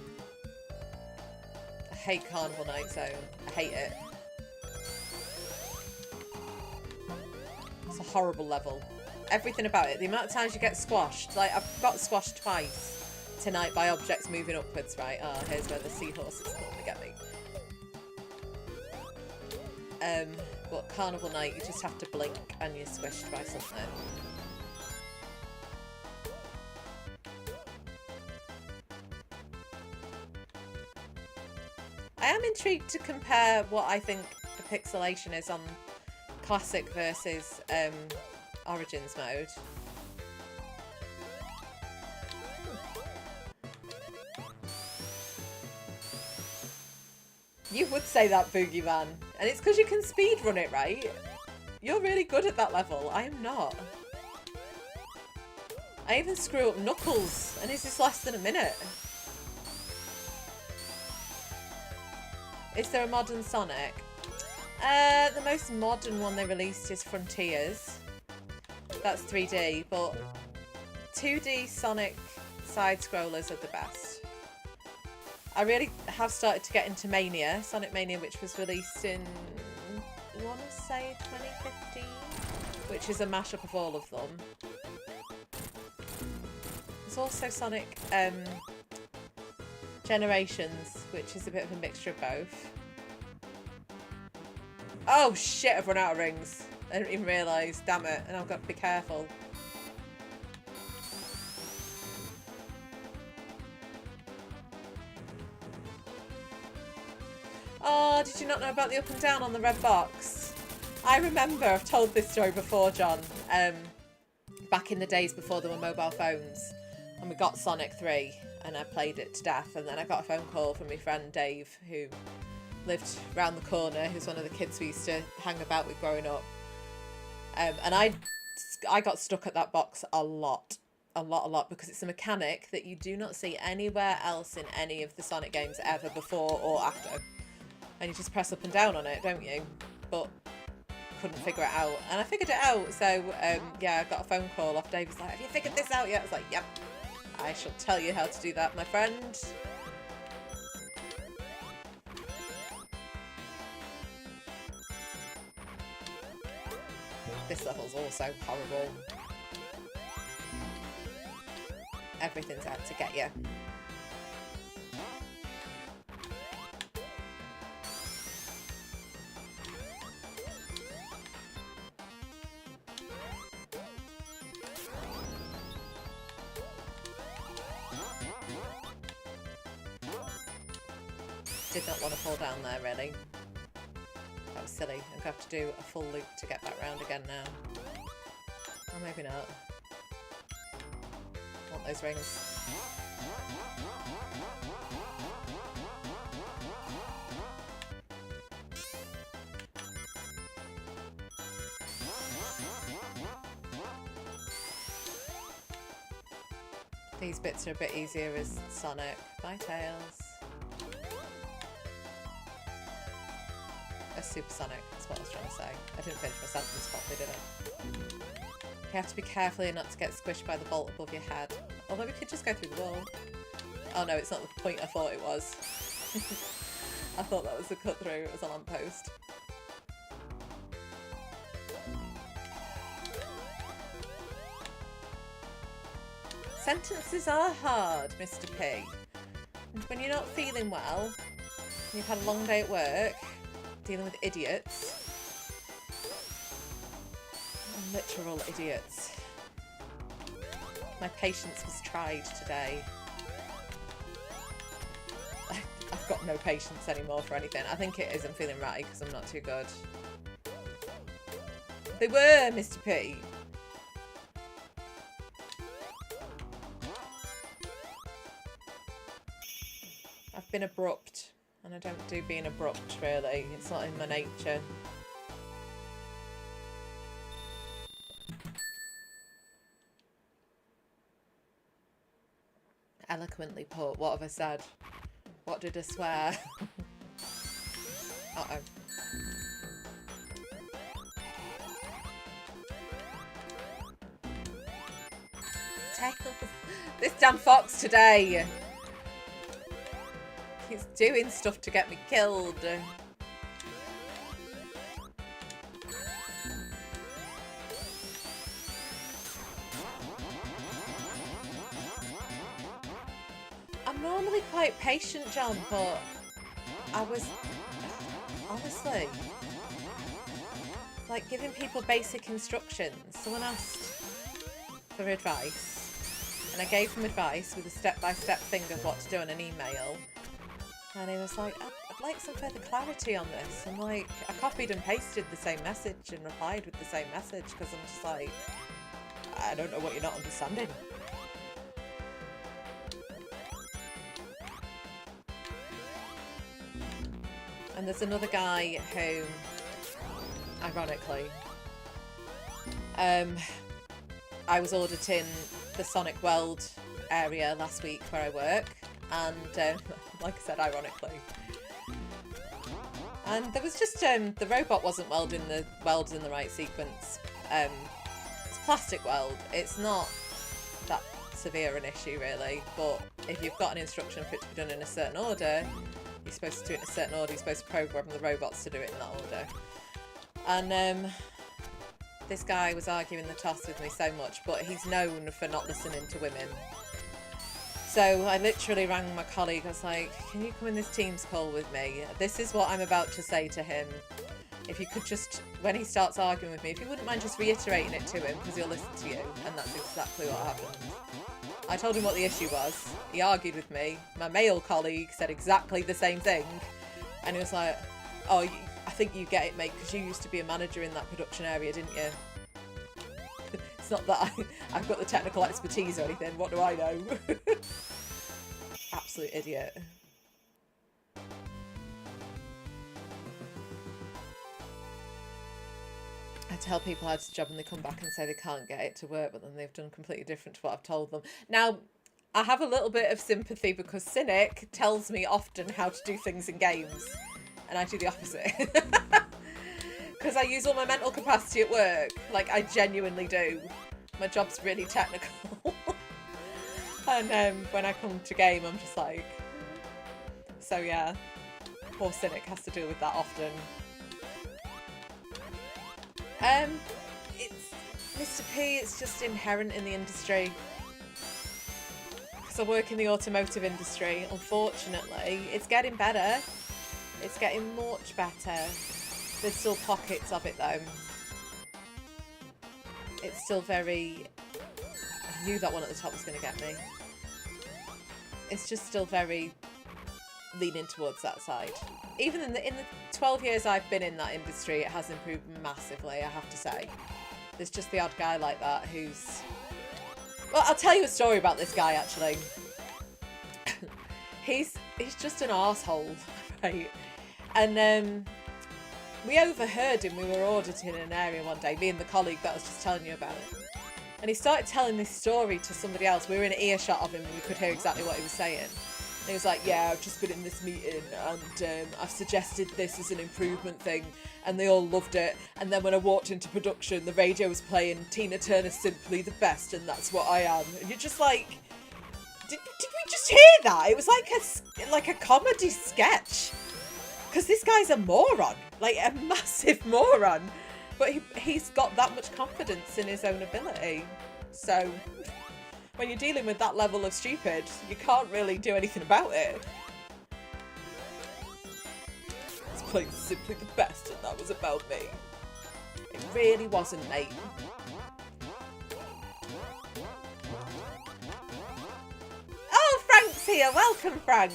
I hate Carnival Night Zone. I hate it. It's a horrible level. Everything about it. The amount of times you get squashed. Like, I've got squashed twice tonight by objects moving upwards, right? Ah, here's where the seahorses normally get me. But Carnival Night, you just have to blink and you're squished by something. I am intrigued to compare what I think the pixelation is on Classic versus Origins mode. You would say that, Boogeyman. And it's because you can speedrun it, right? You're really good at that level. I am not. I even screw up Knuckles, and his is less than a minute. Is there a modern Sonic? The most modern one they released is Frontiers. That's 3D, but 2D Sonic side-scrollers are the best. I really have started to get into Mania, Sonic Mania, which was released in, I want to say 2015, which is a mashup of all of them. There's also Sonic Generations, which is a bit of a mixture of both. Oh shit, I've run out of rings. I didn't even realise, damn it, and I've got to be careful. Oh, did you not know about the up and down on the red box? I remember, I've told this story before, John, back in the days before there were mobile phones, and we got Sonic 3, and I played it to death, and then I got a phone call from my friend Dave, who lived round the corner, who's one of the kids we used to hang about with growing up, and I got stuck at that box a lot, because it's a mechanic that you do not see anywhere else in any of the Sonic games ever before or after. And you just press up and down on it, don't you? But couldn't figure it out. And I figured it out. So, yeah, I got a phone call off Dave. He's like, have you figured this out yet? I was like, yep. I shall tell you how to do that, my friend. This level's also horrible. Everything's out to get you. Did not want to fall down there, really. That was silly. I'm going to have to do a full loop to get back round again now. Or maybe not. Want those rings. These bits are a bit easier as Sonic. Bye, Tails. A Supersonic, that's what I was trying to say. I didn't finish my sentence properly, did I? You have to be careful not to get squished by the bolt above your head. Although we could just go through the wall. Oh no, it's not the point I thought it was. I thought that was the cut through, it was a lamppost. Sentences are hard, Mr. P. And when you're not feeling well, You've had a long day at work, dealing with idiots. Literal idiots. My patience was tried today. I've got no patience anymore for anything. I think it is I'm feeling ratty because I'm not too good. They were, Mr. P. I've been abrupt, and I don't do being abrupt, really. It's not in my nature. Eloquently put. What have I said? What did I swear? Uh-oh. Tails. This damn fox today. He's doing stuff to get me killed. I'm normally quite patient, John, but I was honestly like giving people basic instructions. Someone asked for advice, and I gave him advice with a step-by-step thing of what to do in an email. And he was like, I'd like some further clarity on this. And like, I copied and pasted the same message and replied with the same message because I'm just like, I don't know what you're not understanding. And there's another guy who, ironically, I was auditing the Sonic World area last week where I work, and like I said, ironically. And there was just, the robot wasn't welding the welds in the right sequence. It's plastic weld. It's not that severe an issue, really, but if you've got an instruction for it to be done in a certain order, you're supposed to do it in a certain order. You're supposed to program the robots to do it in that order. And this guy was arguing the toss with me so much, but he's known for not listening to women. So I literally rang my colleague. I was like, can you come in this Teams call with me? This is what I'm about to say to him. If you could just, when he starts arguing with me, if you wouldn't mind just reiterating it to him, because he'll listen to you. And that's exactly what happened. I told him what the issue was. He argued with me. My male colleague said exactly the same thing. And he was like, oh, I think you get it, mate, because you used to be a manager in that production area, didn't you? It's not that I've got the technical expertise or anything. What do I know? Absolute idiot. I tell people how to job and they come back and say they can't get it to work, but then they've done completely different to what I've told them. Now, I have a little bit of sympathy because Cynic tells me often how to do things in games, and I do the opposite. Because I use all my mental capacity at work. Like, I genuinely do. My job's really technical. And when I come to game, I'm just like... So yeah, poor Cynic has to deal with that often. It's Mr. P, it's just inherent in the industry. Because I work in the automotive industry, unfortunately. It's getting better. It's getting much better. There's still pockets of it though. It's still very... I knew that one at the top was going to get me. It's just still very leaning towards that side. Even in the 12 years I've been in that industry, it has improved massively, I have to say. There's just the odd guy like that who's... Well, I'll tell you a story about this guy, actually. He's just an arsehole, right? And we overheard him. We were auditing in an area one day, me and the colleague that I was just telling you about. And he started telling this story to somebody else. We were in earshot of him and we could hear exactly what he was saying. And he was like, yeah, I've just been in this meeting and I've suggested this as an improvement thing and they all loved it. And then when I walked into production, the radio was playing Tina Turner Simply the Best and that's what I am. And you're just like, did we just hear that? It was like a comedy sketch. Because this guy's a moron, like a massive moron. But he's got that much confidence in his own ability. So when you're dealing with that level of stupid, you can't really do anything about it. playing Simply the Best and that was about me. It really wasn't, mate. Oh, Frank's here. Welcome, Frank.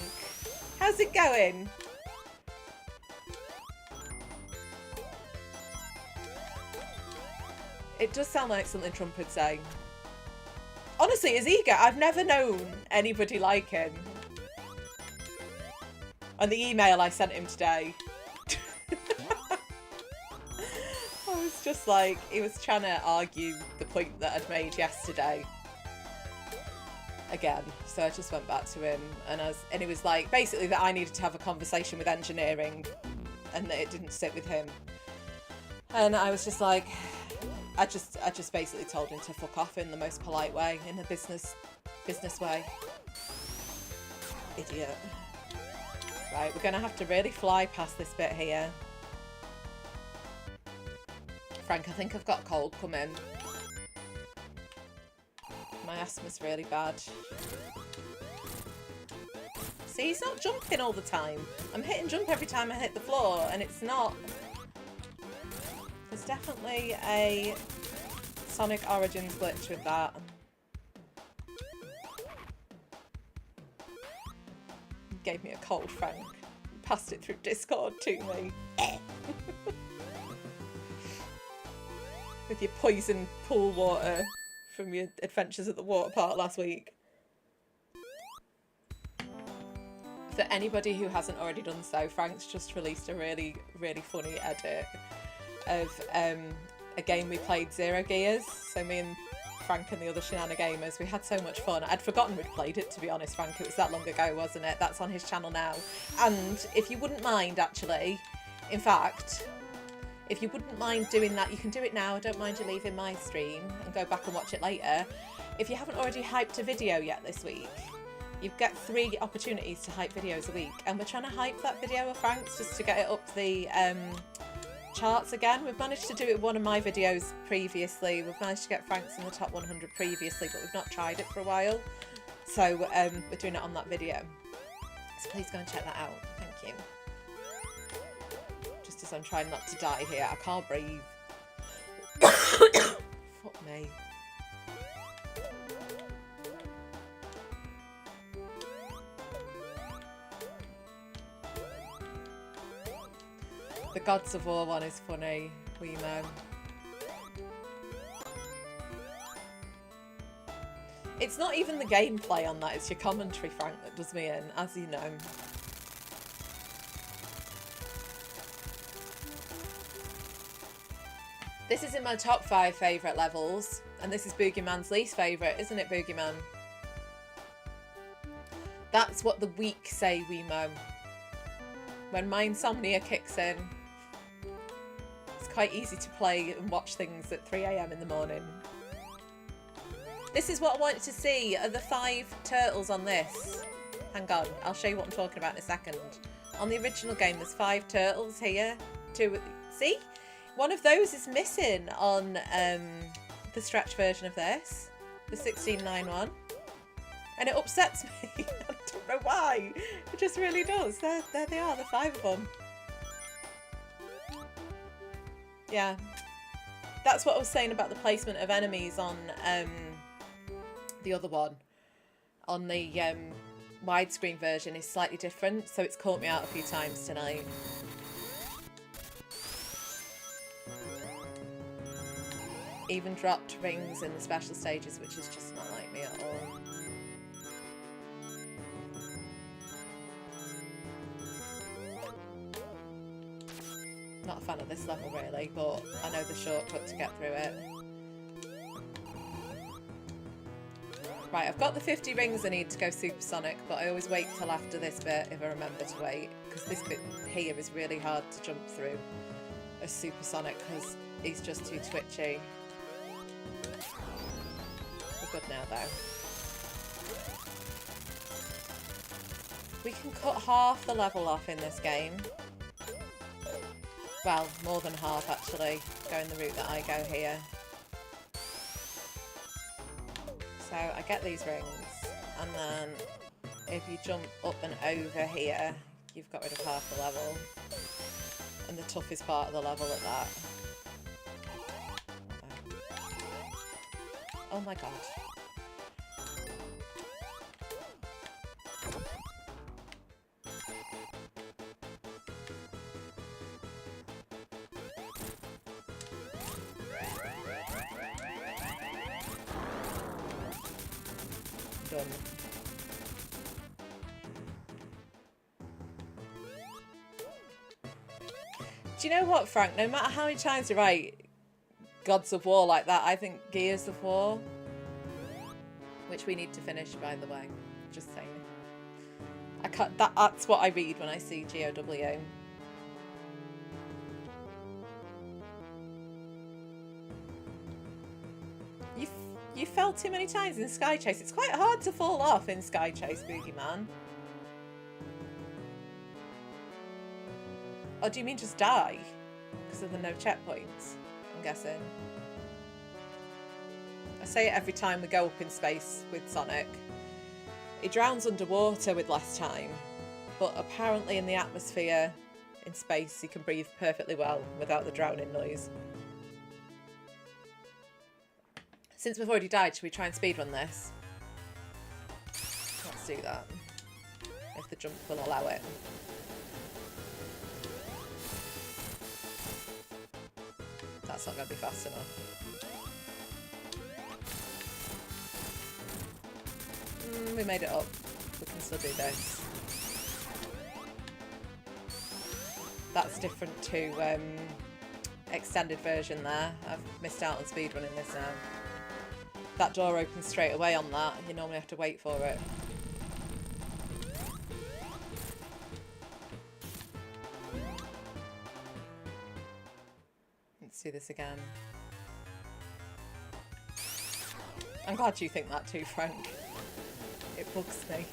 How's it going? It does sound like something Trump would say. Honestly, his ego, I've never known anybody like him. And the email I sent him today. I was just like, he was trying to argue the point that I'd made yesterday. Again. So I just went back to him and he was like, basically that I needed to have a conversation with engineering and that it didn't sit with him. And I was just like, I just basically told him to fuck off in the most polite way, in a business way. Idiot. Right, we're going to have to really fly past this bit here. Frank, I think I've got a cold coming. My asthma's really bad. See, he's not jumping all the time. I'm hitting jump every time I hit the floor, and it's not... There's definitely a Sonic Origins glitch with that. Gave me a cold, Frank. Passed it through Discord to me. With your poison pool water from your adventures at the water park last week. For anybody who hasn't already done so, Frank's just released a really, really funny edit of a game we played, Zero Gears. So me and Frank and the other Shenana gamers, we had so much fun. I'd forgotten we'd played it, to be honest, Frank. It was that long ago, wasn't it? That's on his channel now. And if you wouldn't mind, actually, in fact, if you wouldn't mind doing that, you can do it now. I don't mind you leaving my stream and go back and watch it later. If you haven't already hyped a video yet this week, you get 3 opportunities to hype videos a week. And we're trying to hype that video of Frank's just to get it up the charts again. We've managed to do it with one of my videos previously. We've managed to get Frank's in the top 100 previously, but we've not tried it for a while. So we're doing it on that video. So please go and check that out. Thank you. Just as I'm trying not to die here. I can't breathe. Fuck me. The Gods of War one is funny, Wemo. It's not even the gameplay on that, it's your commentary, Frank, that does me in, as you know. This is in my top 5 favourite levels, and this is Boogeyman's least favourite, isn't it, Boogeyman? That's what the weak say, Wemo. When my insomnia kicks in, it's quite easy to play and watch things at 3 AM in the morning. This is what I wanted to see, are the 5 turtles on this. Hang on, I'll show you what I'm talking about in a second. On the original game, there's 5 turtles here. 2, see? One of those is missing on the stretch version of this, the 16.9 one. And it upsets me. I don't know why. It just really does. There they are, the 5 of them. Yeah. That's what I was saying about the placement of enemies on the other one. On the widescreen version is slightly different, so it's caught me out a few times tonight. Even dropped rings in the special stages, which is just not like me at all. Not a fan of this level really, but I know the shortcut to get through it. Right, I've got the 50 rings I need to go supersonic, but I always wait till after this bit if I remember to wait, because this bit here is really hard to jump through as supersonic because he's just too twitchy. We're good now though. We can cut half the level off in this game. Well, more than half actually, going the route that I go here. So I get these rings, and then if you jump up and over here, you've got rid of half the level. And the toughest part of the level at that. Oh my god. Done. Do you know what, Frank? No matter how many times you write Gods of War like that, I think Gears of War, which we need to finish, by the way. Just saying. I can't. That's what I read when I see GOW. You fell too many times in Sky Chase. It's quite hard to fall off in Sky Chase, Boogeyman. Or do you mean just die? Because of the no checkpoints, I'm guessing. I say it every time we go up in space with Sonic. He drowns underwater with less time, but apparently in the atmosphere in space he can breathe perfectly well without the drowning noise. Since we've already died, should we try and speedrun this? Let's do that. If the jump will allow it. That's not going to be fast enough. We made it up. We can still do this. That's different to extended version there. I've missed out on speedrunning this now. That door opens straight away on that. You normally have to wait for it. Let's do this again. I'm glad you think that too, Frank. It bugs me.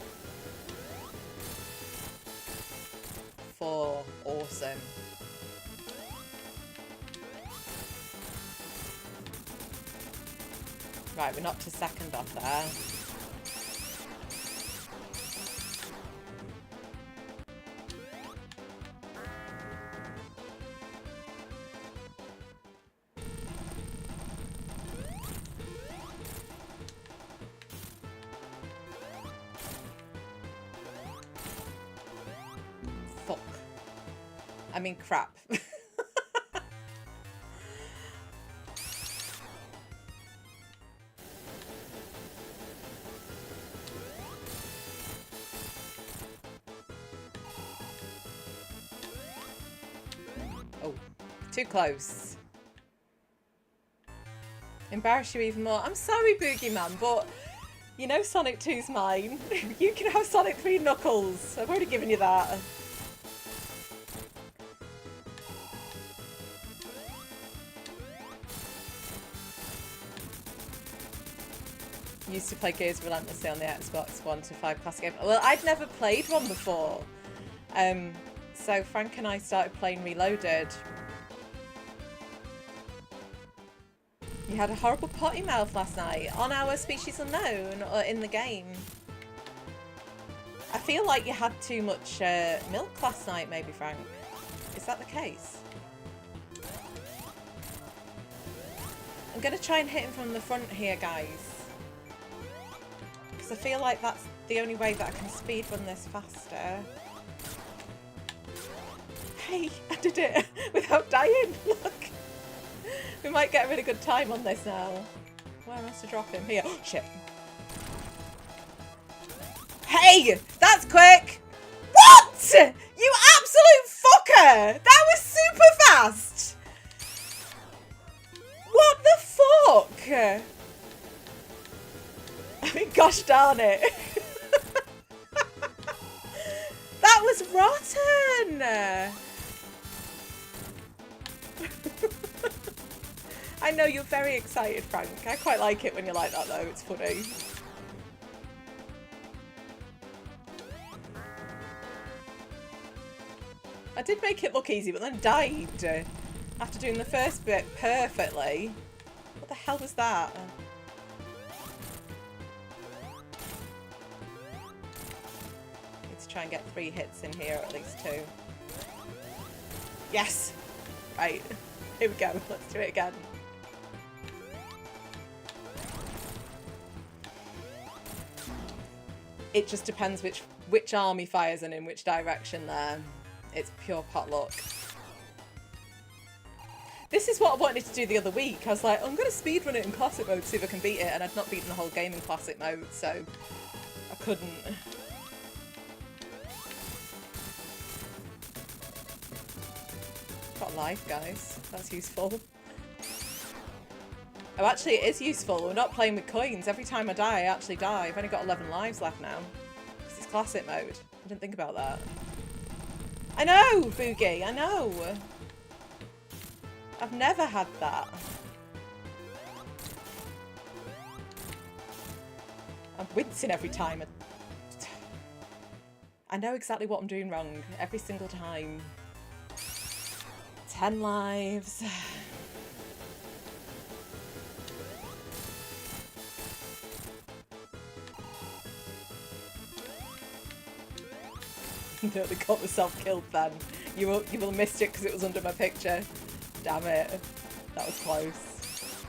4. Awesome. Right, we're knocked to second off there. Fuck. I mean, crap. Oh, too close. Embarrass you even more. I'm sorry, Boogeyman, but you know Sonic 2's mine. You can have Sonic 3 Knuckles. I've already given you that. Used to play Gears relentlessly on the Xbox 1 to 5 classic game. Well, I'd never played one before. So Frank and I started playing Reloaded. You had a horrible potty mouth last night on our Species Unknown or in the game. I feel like you had too much milk last night, maybe, Frank. Is that the case? I'm going to try and hit him from the front here, guys. Because I feel like that's the only way that I can speedrun this faster. Hey, I did it without dying. Look. We might get a really good time on this now. Where am I supposed to drop him? Here. Oh, shit. Hey! That's quick! What? You absolute fucker! That was super fast! What the fuck? I mean, gosh darn it. That was rotten! I know you're very excited, Frank. I quite like it when you're like that, though. It's funny. I did make it look easy, but then died after doing the first bit perfectly. What the hell was that? Need to try and get 3 hits in here, or at least 2. Yes! Right. Here we go. Let's do it again. It just depends which army fires and in which direction there. It's pure pot luck. This is what I wanted to do the other week. I was like, I'm going to speedrun it in classic mode, see if I can beat it, and I'd not beaten the whole game in classic mode, so I couldn't. Got a life, guys. That's useful. Oh, actually, it is useful. We're not playing with coins. Every time I die, I actually die. I've only got 11 lives left now. Because it's classic mode. I didn't think about that. I know, Boogie, I know. I've never had that. I'm wincing every time. I know exactly what I'm doing wrong every single time. 10 lives. Nearly got myself killed then. You will have missed it because it was under my picture. Damn it. That was close.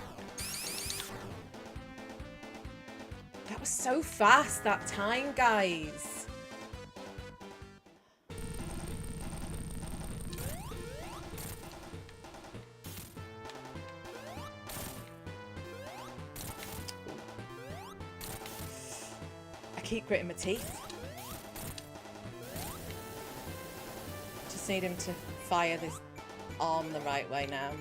That was so fast that time, guys. I keep gritting my teeth. Just need him to fire this arm the right way now.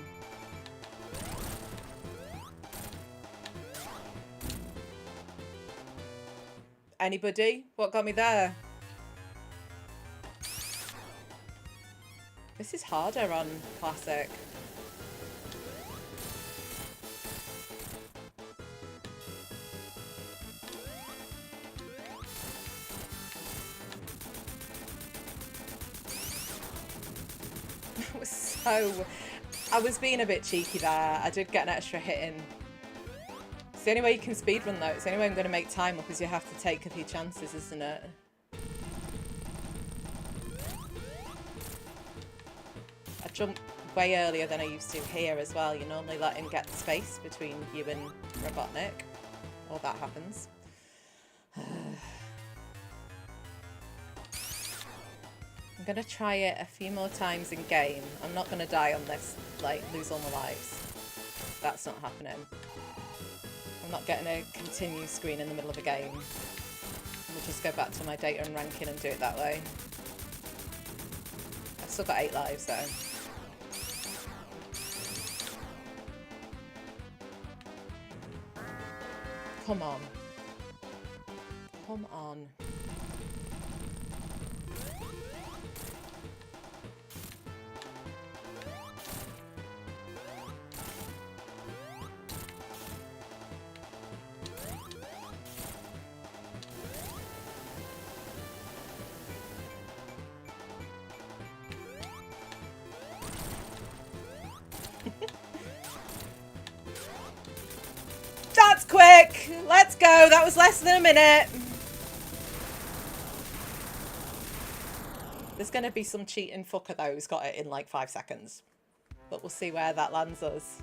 Anybody? What got me there? This is harder on classic. I was being a bit cheeky there. I did get an extra hit in. It's the only way you can speedrun though. It's the only way I'm going to make time up is you have to take a few chances, isn't it? I jumped way earlier than I used to here as well. You normally let him get the space between you and Robotnik. Or that happens. I'm going to try it a few more times in game. I'm not going to die on this, like, lose all my lives. That's not happening. I'm not getting a continue screen in the middle of a game. We'll just go back to my data and ranking and do it that way. I've still got 8 lives though. Come on. Come on. That's quick! Let's go! That was less than a minute! There's going to be some cheating fucker though who's got it in like 5 seconds. But we'll see where that lands us.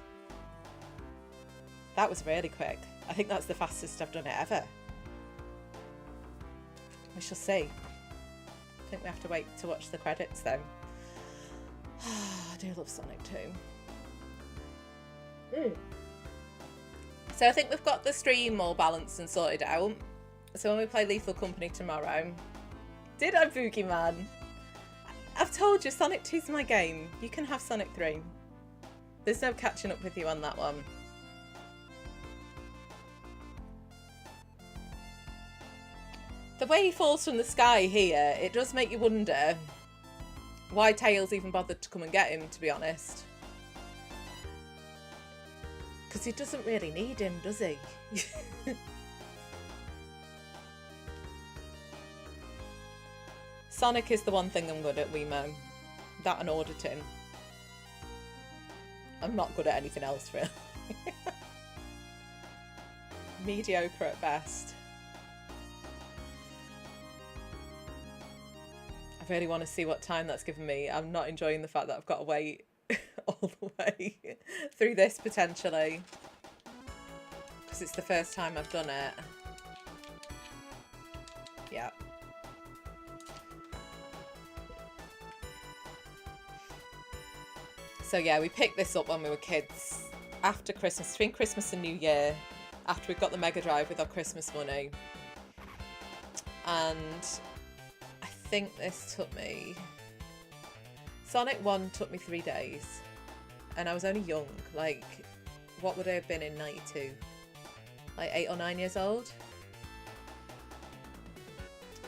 That was really quick. I think that's the fastest I've done it ever. We shall see. I think we have to wait to watch the credits though. I do love Sonic 2. So I think we've got the stream all balanced and sorted out. So when we play Lethal Company tomorrow... Did I, Boogie Man? I've told you, Sonic 2's my game. You can have Sonic 3. There's no catching up with you on that one. The way he falls from the sky here, it does make you wonder why Tails even bothered to come and get him, to be honest. Because he doesn't really need him, does he? Sonic is the one thing I'm good at, Wiimo. That and auditing. I'm not good at anything else, really. Mediocre at best. I really want to see what time that's given me. I'm not enjoying the fact that I've got to wait all the way through this potentially. Because it's the first time I've done it. Yeah. So yeah, we picked this up when we were kids. After Christmas, between Christmas and New Year. After we got the Mega Drive with our Christmas money. And I think this took me... Sonic 1 took me 3 days. And I was only young. Like, what would I have been in 92? Like 8 or 9 years old?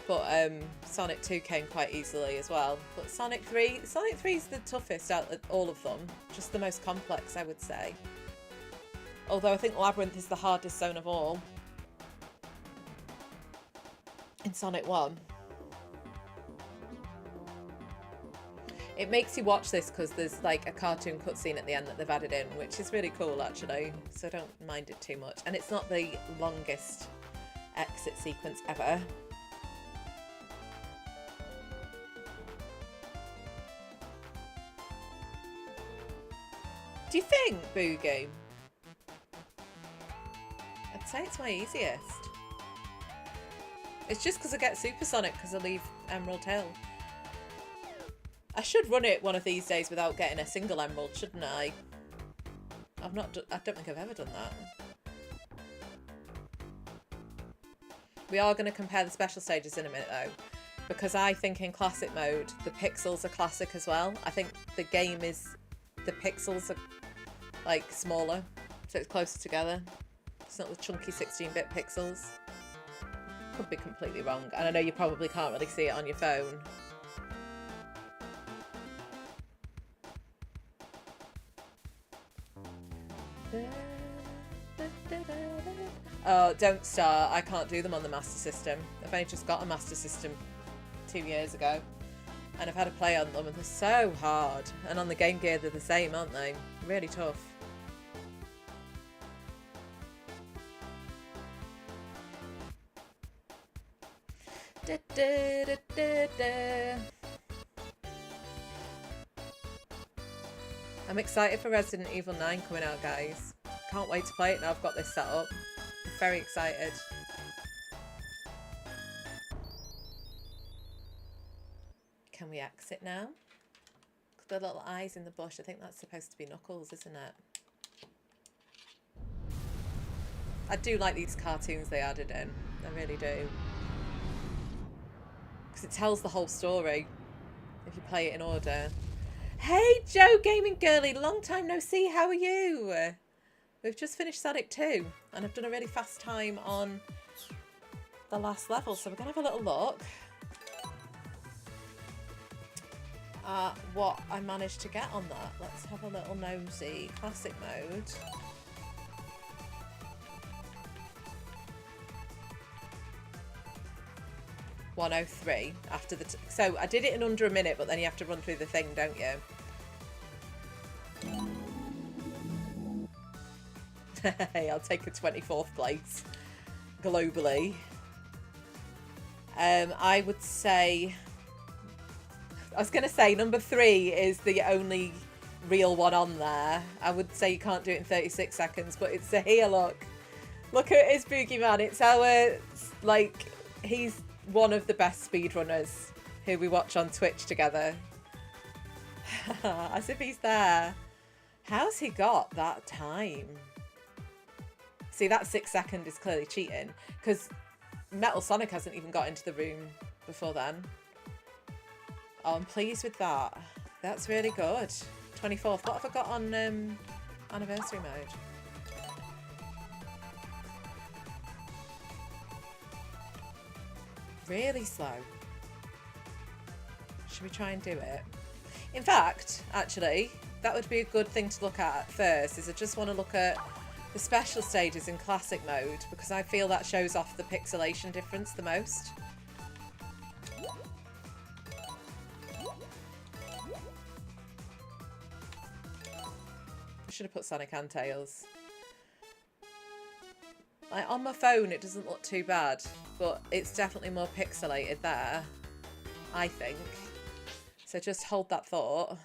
But Sonic 2 came quite easily as well. But Sonic 3 is the toughest out of all of them. Just the most complex, I would say. Although I think Labyrinth is the hardest zone of all. In Sonic 1. It makes you watch this because there's like a cartoon cutscene at the end that they've added in, which is really cool actually. So I don't mind it too much. And it's not the longest exit sequence ever. Do you think, Boogie? I'd say it's my easiest. It's just because I get Supersonic because I leave Emerald Hill. I should run it one of these days without getting a single emerald, shouldn't I? I don't think I've ever done that. We are going to compare the special stages in a minute though, because I think in classic mode the pixels are classic as well. I think the game is, the pixels are like smaller, so it's closer together. It's not the chunky 16-bit pixels. Could be completely wrong, and I know you probably can't really see it on your phone. Oh, don't start. I can't do them on the Master System. I've only just got a Master System 2 years ago. And I've had a play on them and they're so hard. And on the Game Gear they're the same, aren't they? Really tough. Da, da, da, da, da. I'm excited for Resident Evil 9 coming out, guys. Can't wait to play it now I've got this set up. I'm very excited. Can we exit now? The little eyes in the bush, I think that's supposed to be Knuckles, isn't it? I do like these cartoons they added in. I really do. Because it tells the whole story if you play it in order. Hey Joe Gaming Girly, long time no see, how are you? We've just finished Sonic 2 and I've done a really fast time on the last level, so we're going to have a little look at what I managed to get on that. Let's have a little nosy. Classic mode. .103 after the... So I did it in under a minute, but then you have to run through the thing, don't you? Hey, I'll take a 24th place globally. I would say... I was going to say number 3 is the only real one on there. I would say you can't do it in 36 seconds, but it's a here, look. Look at his Boogeyman. It's our, like, he's one of the best speedrunners who we watch on Twitch together. As if he's there. How's he got that time? See, that 6 second is clearly cheating because Metal Sonic hasn't even got into the room before then. Oh, I'm pleased with that. That's really good. 24th. What have I got on anniversary mode? Really slow. Should we try and do it? In fact, actually, that would be a good thing to look at first, is I just want to look at the special stages in classic mode because I feel that shows off the pixelation difference the most. I should have put Sonic and Tails. Like, on my phone it doesn't look too bad, but it's definitely more pixelated there, I think. So just hold that thought.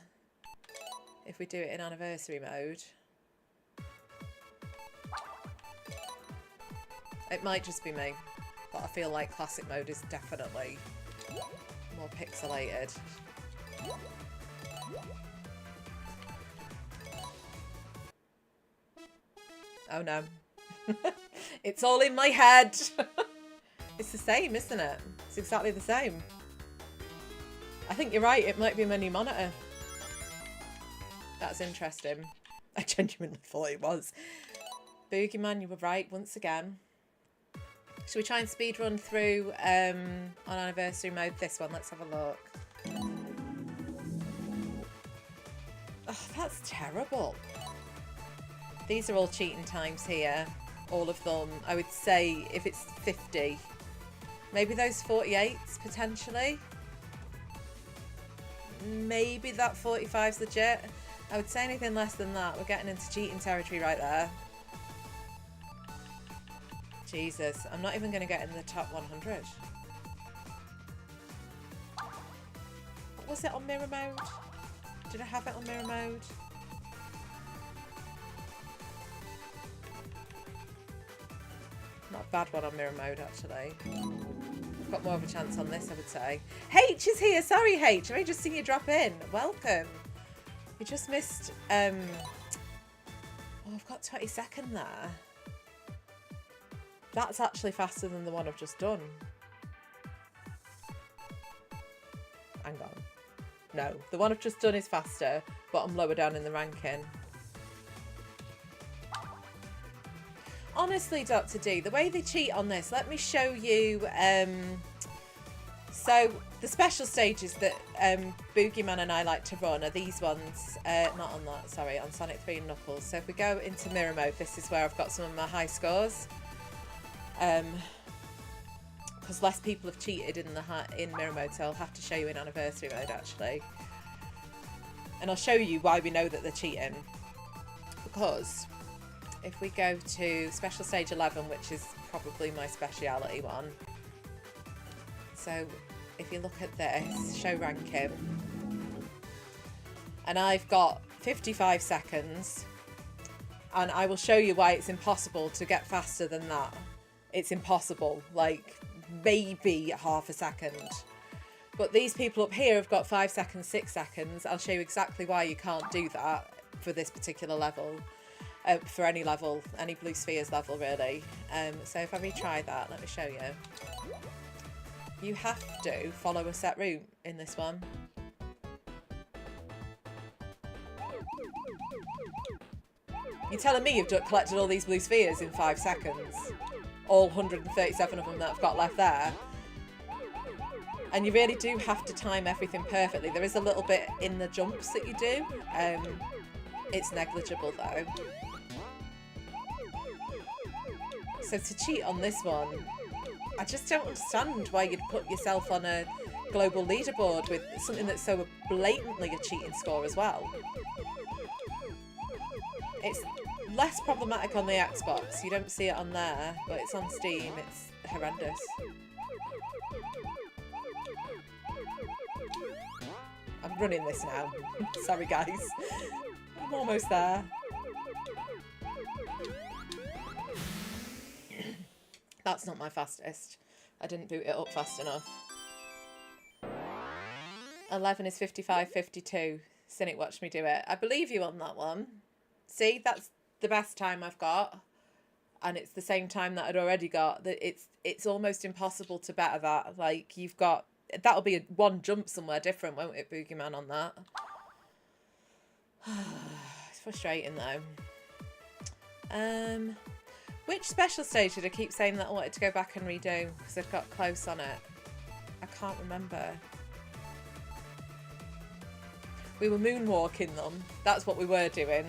If we do it in anniversary mode. It might just be me, but I feel like classic mode is definitely more pixelated. Oh no. It's all in my head. It's the same, isn't it? It's exactly the same. I think you're right, it might be my new monitor. That's interesting. I genuinely thought it was. Boogeyman, you were right once again. Should we try and speed run through on anniversary mode this one? Let's have a look. Oh, that's terrible. These are all cheating times here. All of them. I would say if it's 50. Maybe those 48s potentially. Maybe that 45's legit. I would say anything less than that. We're getting into cheating territory right there. Jesus, I'm not even going to get in the top 100. Was it on mirror mode? Did I have it on mirror mode? Not a bad one on mirror mode, actually. I've got more of a chance on this, I would say. H is here. Sorry, H. I've just seen you drop in. Welcome. You just missed... Oh, I've got 22nd there. That's actually faster than the one I've just done. Hang on. No, the one I've just done is faster, but I'm lower down in the ranking. Honestly, Dr. D, the way they cheat on this, let me show you. So the special stages that Boogeyman and I like to run are these ones. Not on that, sorry, on Sonic 3 and Knuckles. So if we go into mirror mode, this is where I've got some of my high scores. Because less people have cheated in mirror mode, so I'll have to show you in anniversary mode actually. And I'll show you why we know that they're cheating. Because if we go to special stage 11, which is probably my speciality one. So if you look at this, show ranking. And I've got 55 seconds. And I will show you why it's impossible to get faster than that. It's impossible, like maybe half a second. But these people up here have got 5 seconds, 6 seconds. I'll show you exactly why you can't do that for this particular level. For any level, any Blue Spheres level really. So if I retry that, let me show you. You have to follow a set route in this one. You're telling me you've collected all these Blue Spheres in 5 seconds? All 137 of them that I've got left there. And you really do have to time everything perfectly. There is a little bit in the jumps that you do. It's negligible though. So to cheat on this one, I just don't understand why you'd put yourself on a global leaderboard with something that's so blatantly a cheating score as well. It's less problematic on the Xbox. You don't see it on there, but it's on Steam. It's horrendous. I'm running this now. Sorry, guys. I'm almost there. That's not my fastest. I didn't boot it up fast enough. 11 is 55.52. Cynic watched me do it. I believe you on that one. See, that's the best time I've got. And it's the same time that I'd already got. That it's almost impossible to better that. Like, you've got... That'll be one jump somewhere different, won't it, Boogeyman, on that? It's frustrating, though. Which special stage did I keep saying that I wanted to go back and redo? Because I've got close on it. I can't remember. We were moonwalking them. That's what we were doing.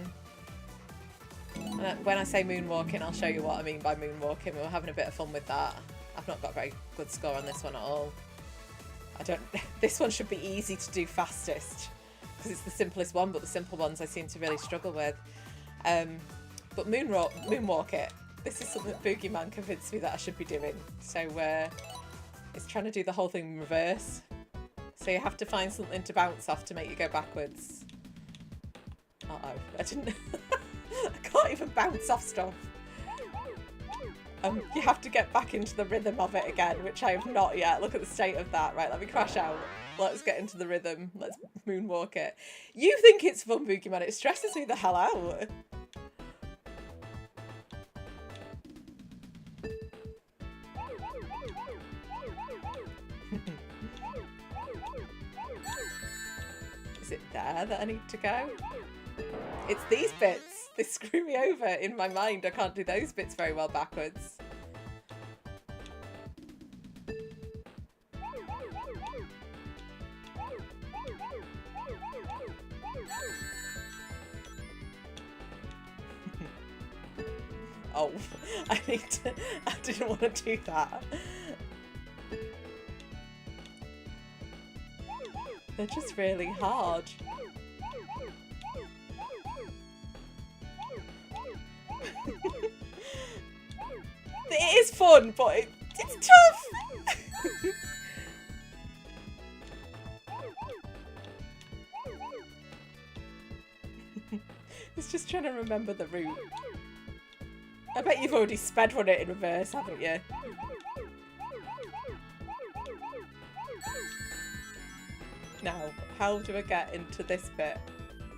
When I say moonwalking, I'll show you what I mean by moonwalking. We were having a bit of fun with that. I've not got a very good score on this one at all. This one should be easy to do fastest because it's the simplest one, but the simple ones I seem to really struggle with. But moonwalk it. This is something that Boogeyman convinced me that I should be doing. So it's trying to do the whole thing in reverse. So you have to find something to bounce off to make you go backwards. Uh-oh. I didn't... I can't even bounce off stuff. You have to get back into the rhythm of it again, which I have not yet. Look at the state of that. Right, let me crash out. Let's get into the rhythm. Let's moonwalk it. You think it's fun, Boogeyman. It stresses me the hell out. Is it there that I need to go? It's these bits. They screw me over in my mind. I can't do those bits very well backwards. Oh, I didn't want to do that. They're just really hard. It is fun, but it's tough. It's just trying to remember the route. I bet you've already sped run it in reverse, haven't you? Now, how do I get into this bit?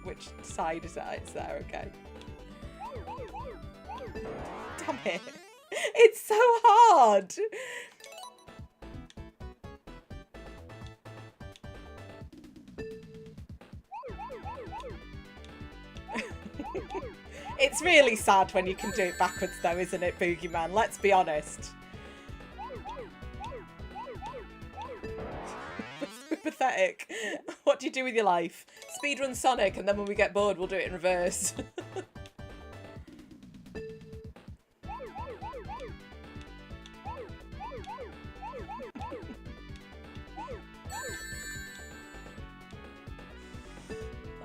Which side is it? It's there, okay. Damn it. It's so hard. It's really sad when you can do it backwards though, isn't it, Boogeyman? Let's be honest. We're pathetic. What do you do with your life? Speedrun Sonic, and then when we get bored, we'll do it in reverse.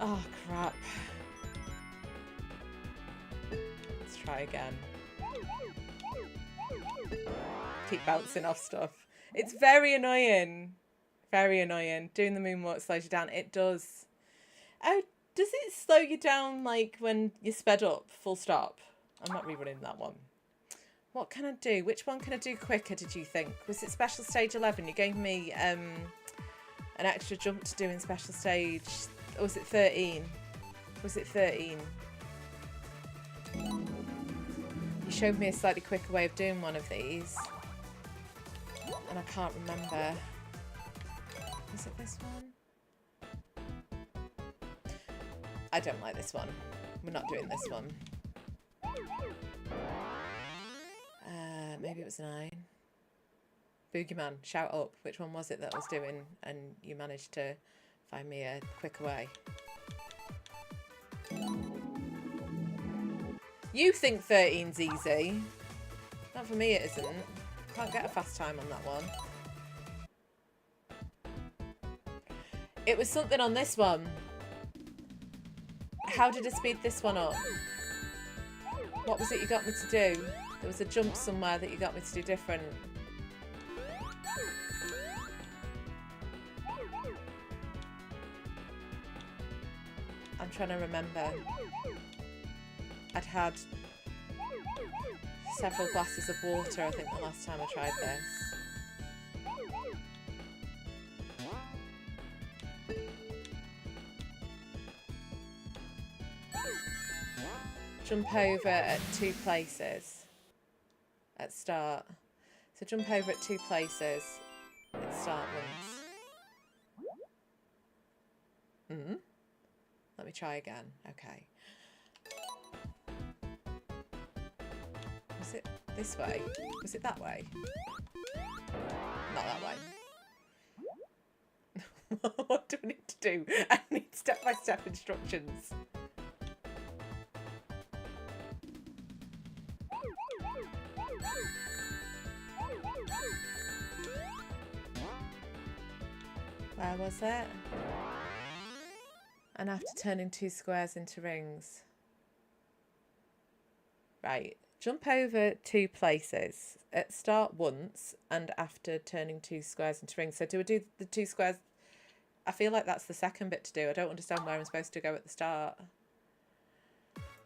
Oh, crap. Let's try again. Keep bouncing off stuff. It's very annoying. Very annoying. Doing the moonwalk slows you down. It does. Oh, does it slow you down like when you sped up? Full stop. I'm not rerunning that one. What can I do? Which one can I do quicker, did you think? Was it Special Stage 11? You gave me an extra jump to do in Special Stage... Or was it 13? Was it 13? You showed me a slightly quicker way of doing one of these. And I can't remember. Is it this one? I don't like this one. We're not doing this one. Maybe it was 9. Boogeyman, shout up. Which one was it that I was doing and you managed to find me a quicker way? You think 13's easy. Not for me it isn't. Can't get a fast time on that one. It was something on this one. How did I speed this one up? What was it you got me to do? There was a jump somewhere that you got me to do different. I'm trying to remember. I'd had several glasses of water, I think, the last time I tried this. Jump over at 2 places at start. So jump over at 2 places at start once. Let me try again. Okay. Was it this way? Was it that way? Not that way. What do I need to do? I need step-by-step instructions. Where was it? And after turning 2 squares into rings. Right. Jump over 2 places at start once and after turning 2 squares into rings. So do I do the 2 squares I feel like that's the second bit to do. I don't understand where I'm supposed to go at the start.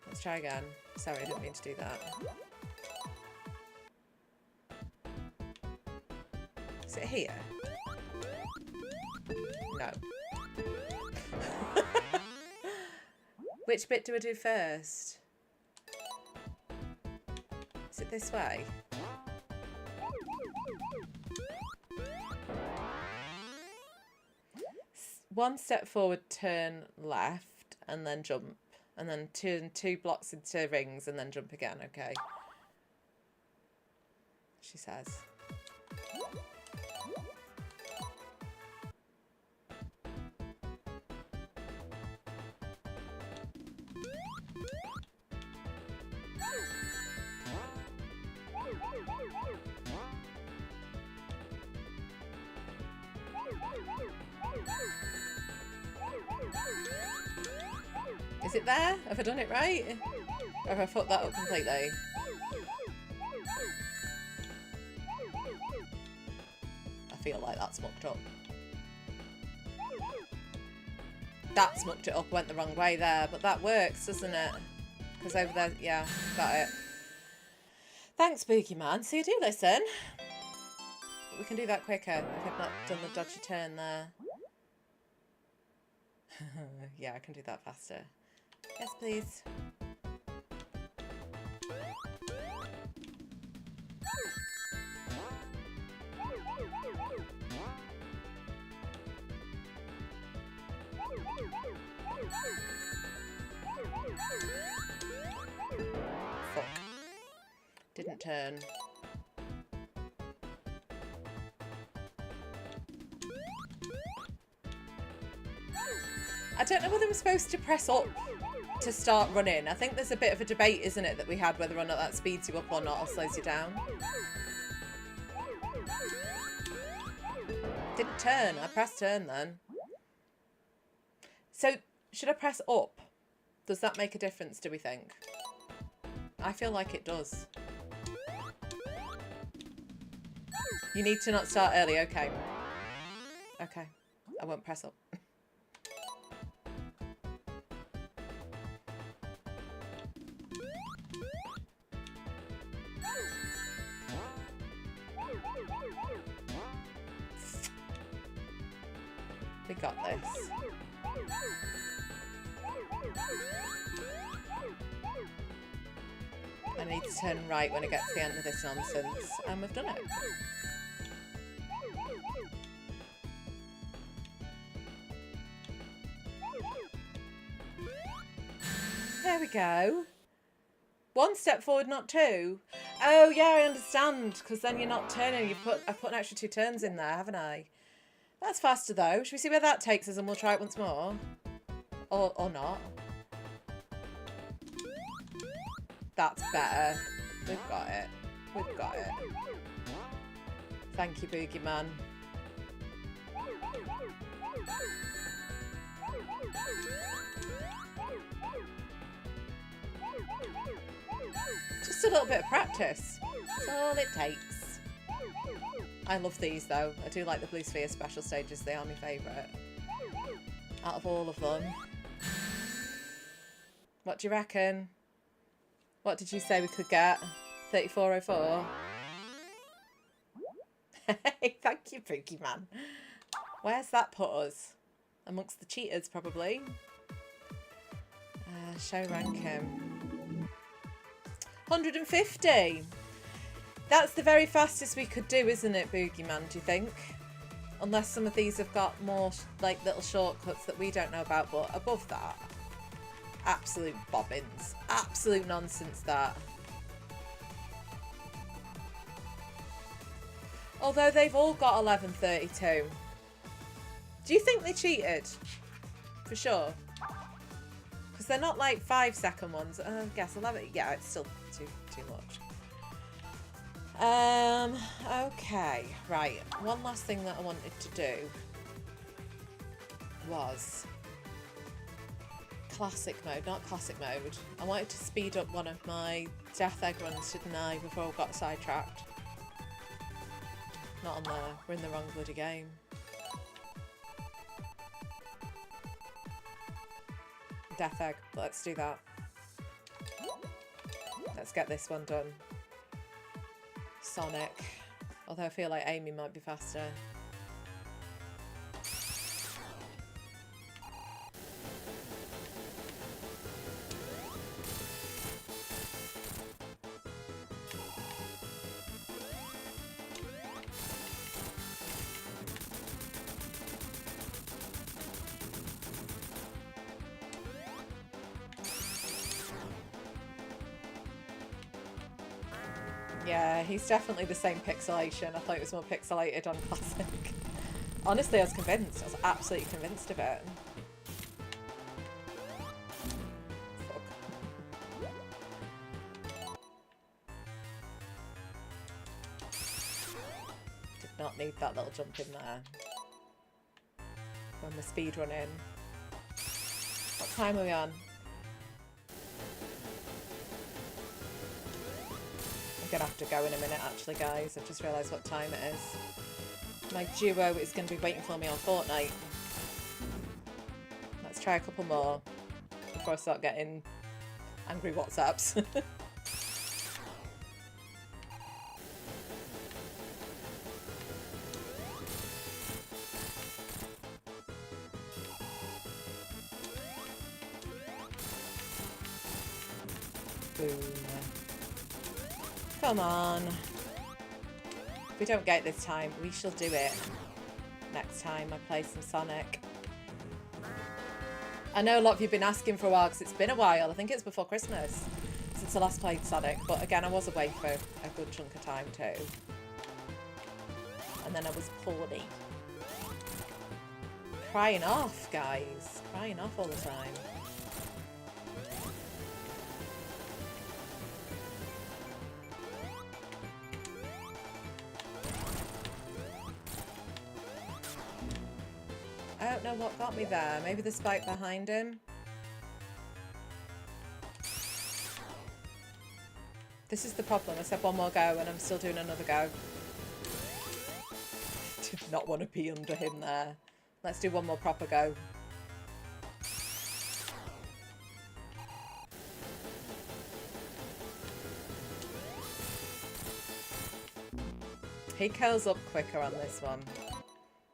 Let's try again. Sorry, I didn't mean to do that. Is it here? No. Which bit do I do first? Is it this way? One step forward, turn left, and then jump. And then turn 2 blocks into rings, and then jump again, okay? She says. Is it there? Have I done it right? Or have I fucked that up completely? I feel like that's mucked up. That's mucked it up, went the wrong way there, but that works, doesn't it? Because over there, yeah, got it. Thanks, Spooky Man. So you do listen. But we can do that quicker if I've not done the dodgy turn there. Yeah, I can do that faster. Yes, please. Fuck. Didn't turn. I don't know whether we're supposed to press up to start running. I think there's a bit of a debate, isn't it, that we had whether or not that speeds you up or not or slows you down. Didn't turn. I pressed turn then. So, should I press up? Does that make a difference, do we think? I feel like it does. You need to not start early, okay. Okay. I won't press up. We got this. I need to turn right when it gets to the end of this nonsense. And we've done it. There we go. 1 step forward, not 2. Oh, yeah, I understand. Because then you're not turning. I've put an extra 2 turns in there, haven't I? That's faster, though. Should we see where that takes us and we'll try it once more? Or not. That's better. We've got it. We've got it. Thank you, Boogie Man. Just a little bit of practice. That's all it takes. I love these though. I do like the Blue Sphere special stages. They are my favourite. Out of all of them. What do you reckon? What did you say we could get? 3404? Hey, thank you, Pookie Man. Where's that put us? Amongst the cheaters, probably. Show rank him. 150! That's the very fastest we could do, isn't it, Boogie Man, do you think? Unless some of these have got more, like, little shortcuts that we don't know about, but above that, absolute bobbins. Absolute nonsense, that. Although they've all got 11:32. Do you think they cheated? For sure. Because they're not like 5-second ones. I guess 11. Yeah, it's still too much. Okay, right. One last thing that I wanted to do was classic mode, not classic mode. I wanted to speed up one of my death egg runs, didn't I, before I got sidetracked. Not on there. We're in the wrong bloody game. Death Egg. Let's do that. Let's get this one done. Sonic. Although I feel like Amy might be faster. Yeah, he's definitely the same pixelation. I thought it was more pixelated on Classic. Honestly, I was convinced. I was absolutely convinced of it. Fuck. Did not need that little jump in there. When we're speed running. What time are we on? I'm gonna have to go in a minute actually, guys. I've just realised what time it is. My duo is going to be waiting for me on Fortnite. Let's try a couple more before I start getting angry WhatsApps. Boom. Come on. If we don't get it this time, we shall do it next time I play some Sonic. I know a lot of you have been asking for a while because it's been a while. I think it's before Christmas since I last played Sonic. But again, I was away for a good chunk of time too. And then I was poorly. Crying off, guys. Crying off all the time. I don't know what got me there. Maybe the spike behind him. This is the problem. I said one more go and I'm still doing another go. Did not want to be under him there. Let's do one more proper go. He curls up quicker on this one.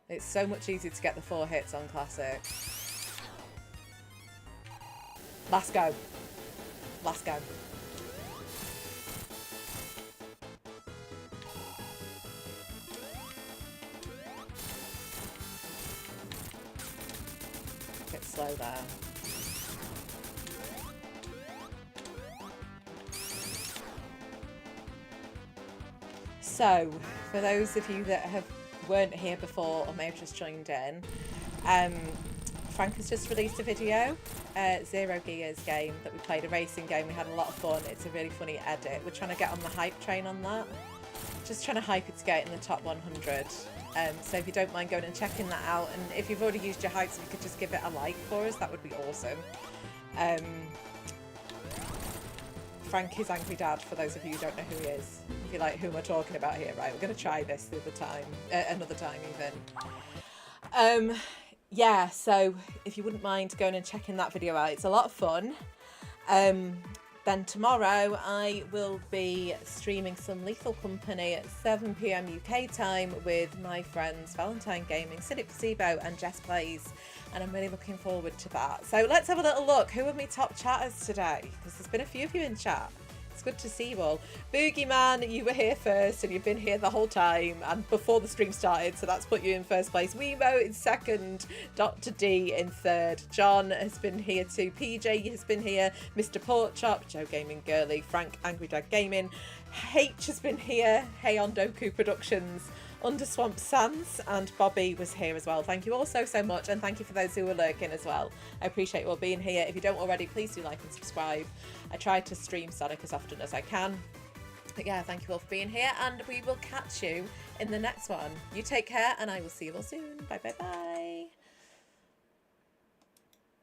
It's so much easier to get the 4 hits on Classic. Last go. Last go. A bit slow there. So, for those of you that weren't here before or may have just joined in, Frank has just released a video, Zero Gears game that we played, a racing game. We had a lot of fun. It's a really funny edit. We're trying to get on the hype train on that. Just trying to hype it to get in the top 100. So if you don't mind going and checking that out, and if you've already used your hypes, if you could just give it a like for us, that would be awesome. Frank is Angry Dad, for those of you who don't know who he is. If you're like, who am I talking about here? Right, we're going to try this another time even. Yeah, so if you wouldn't mind going and checking that video out, it's a lot of fun. Then tomorrow I will be streaming some Lethal Company at 7 PM UK time with my friends Valentine Gaming, Cynic Placebo and Jess Plays, and I'm really looking forward to that. So let's have a little look. Who are my top chatters today? Because there's been a few of you in chat. It's good to see you all. Boogeyman, you were here first and you've been here the whole time and before the stream started, so that's put you in first place. Weemo in second, Dr. D in third, John has been here too, PJ has been here, Mr. Porkchop, Joe Gaming Girly, Frank Angry Dad Gaming, H has been here, Hey on Doku Productions, Underswamp Sans, and Bobby was here as well. Thank you all so much, and thank you for those who were lurking as well. I appreciate you all being here. If you don't already, please do like and subscribe. I try to stream Sonic as often as I can. But yeah, thank you all for being here, and we will catch you in the next one. You take care, and I will see you all soon. Bye bye bye.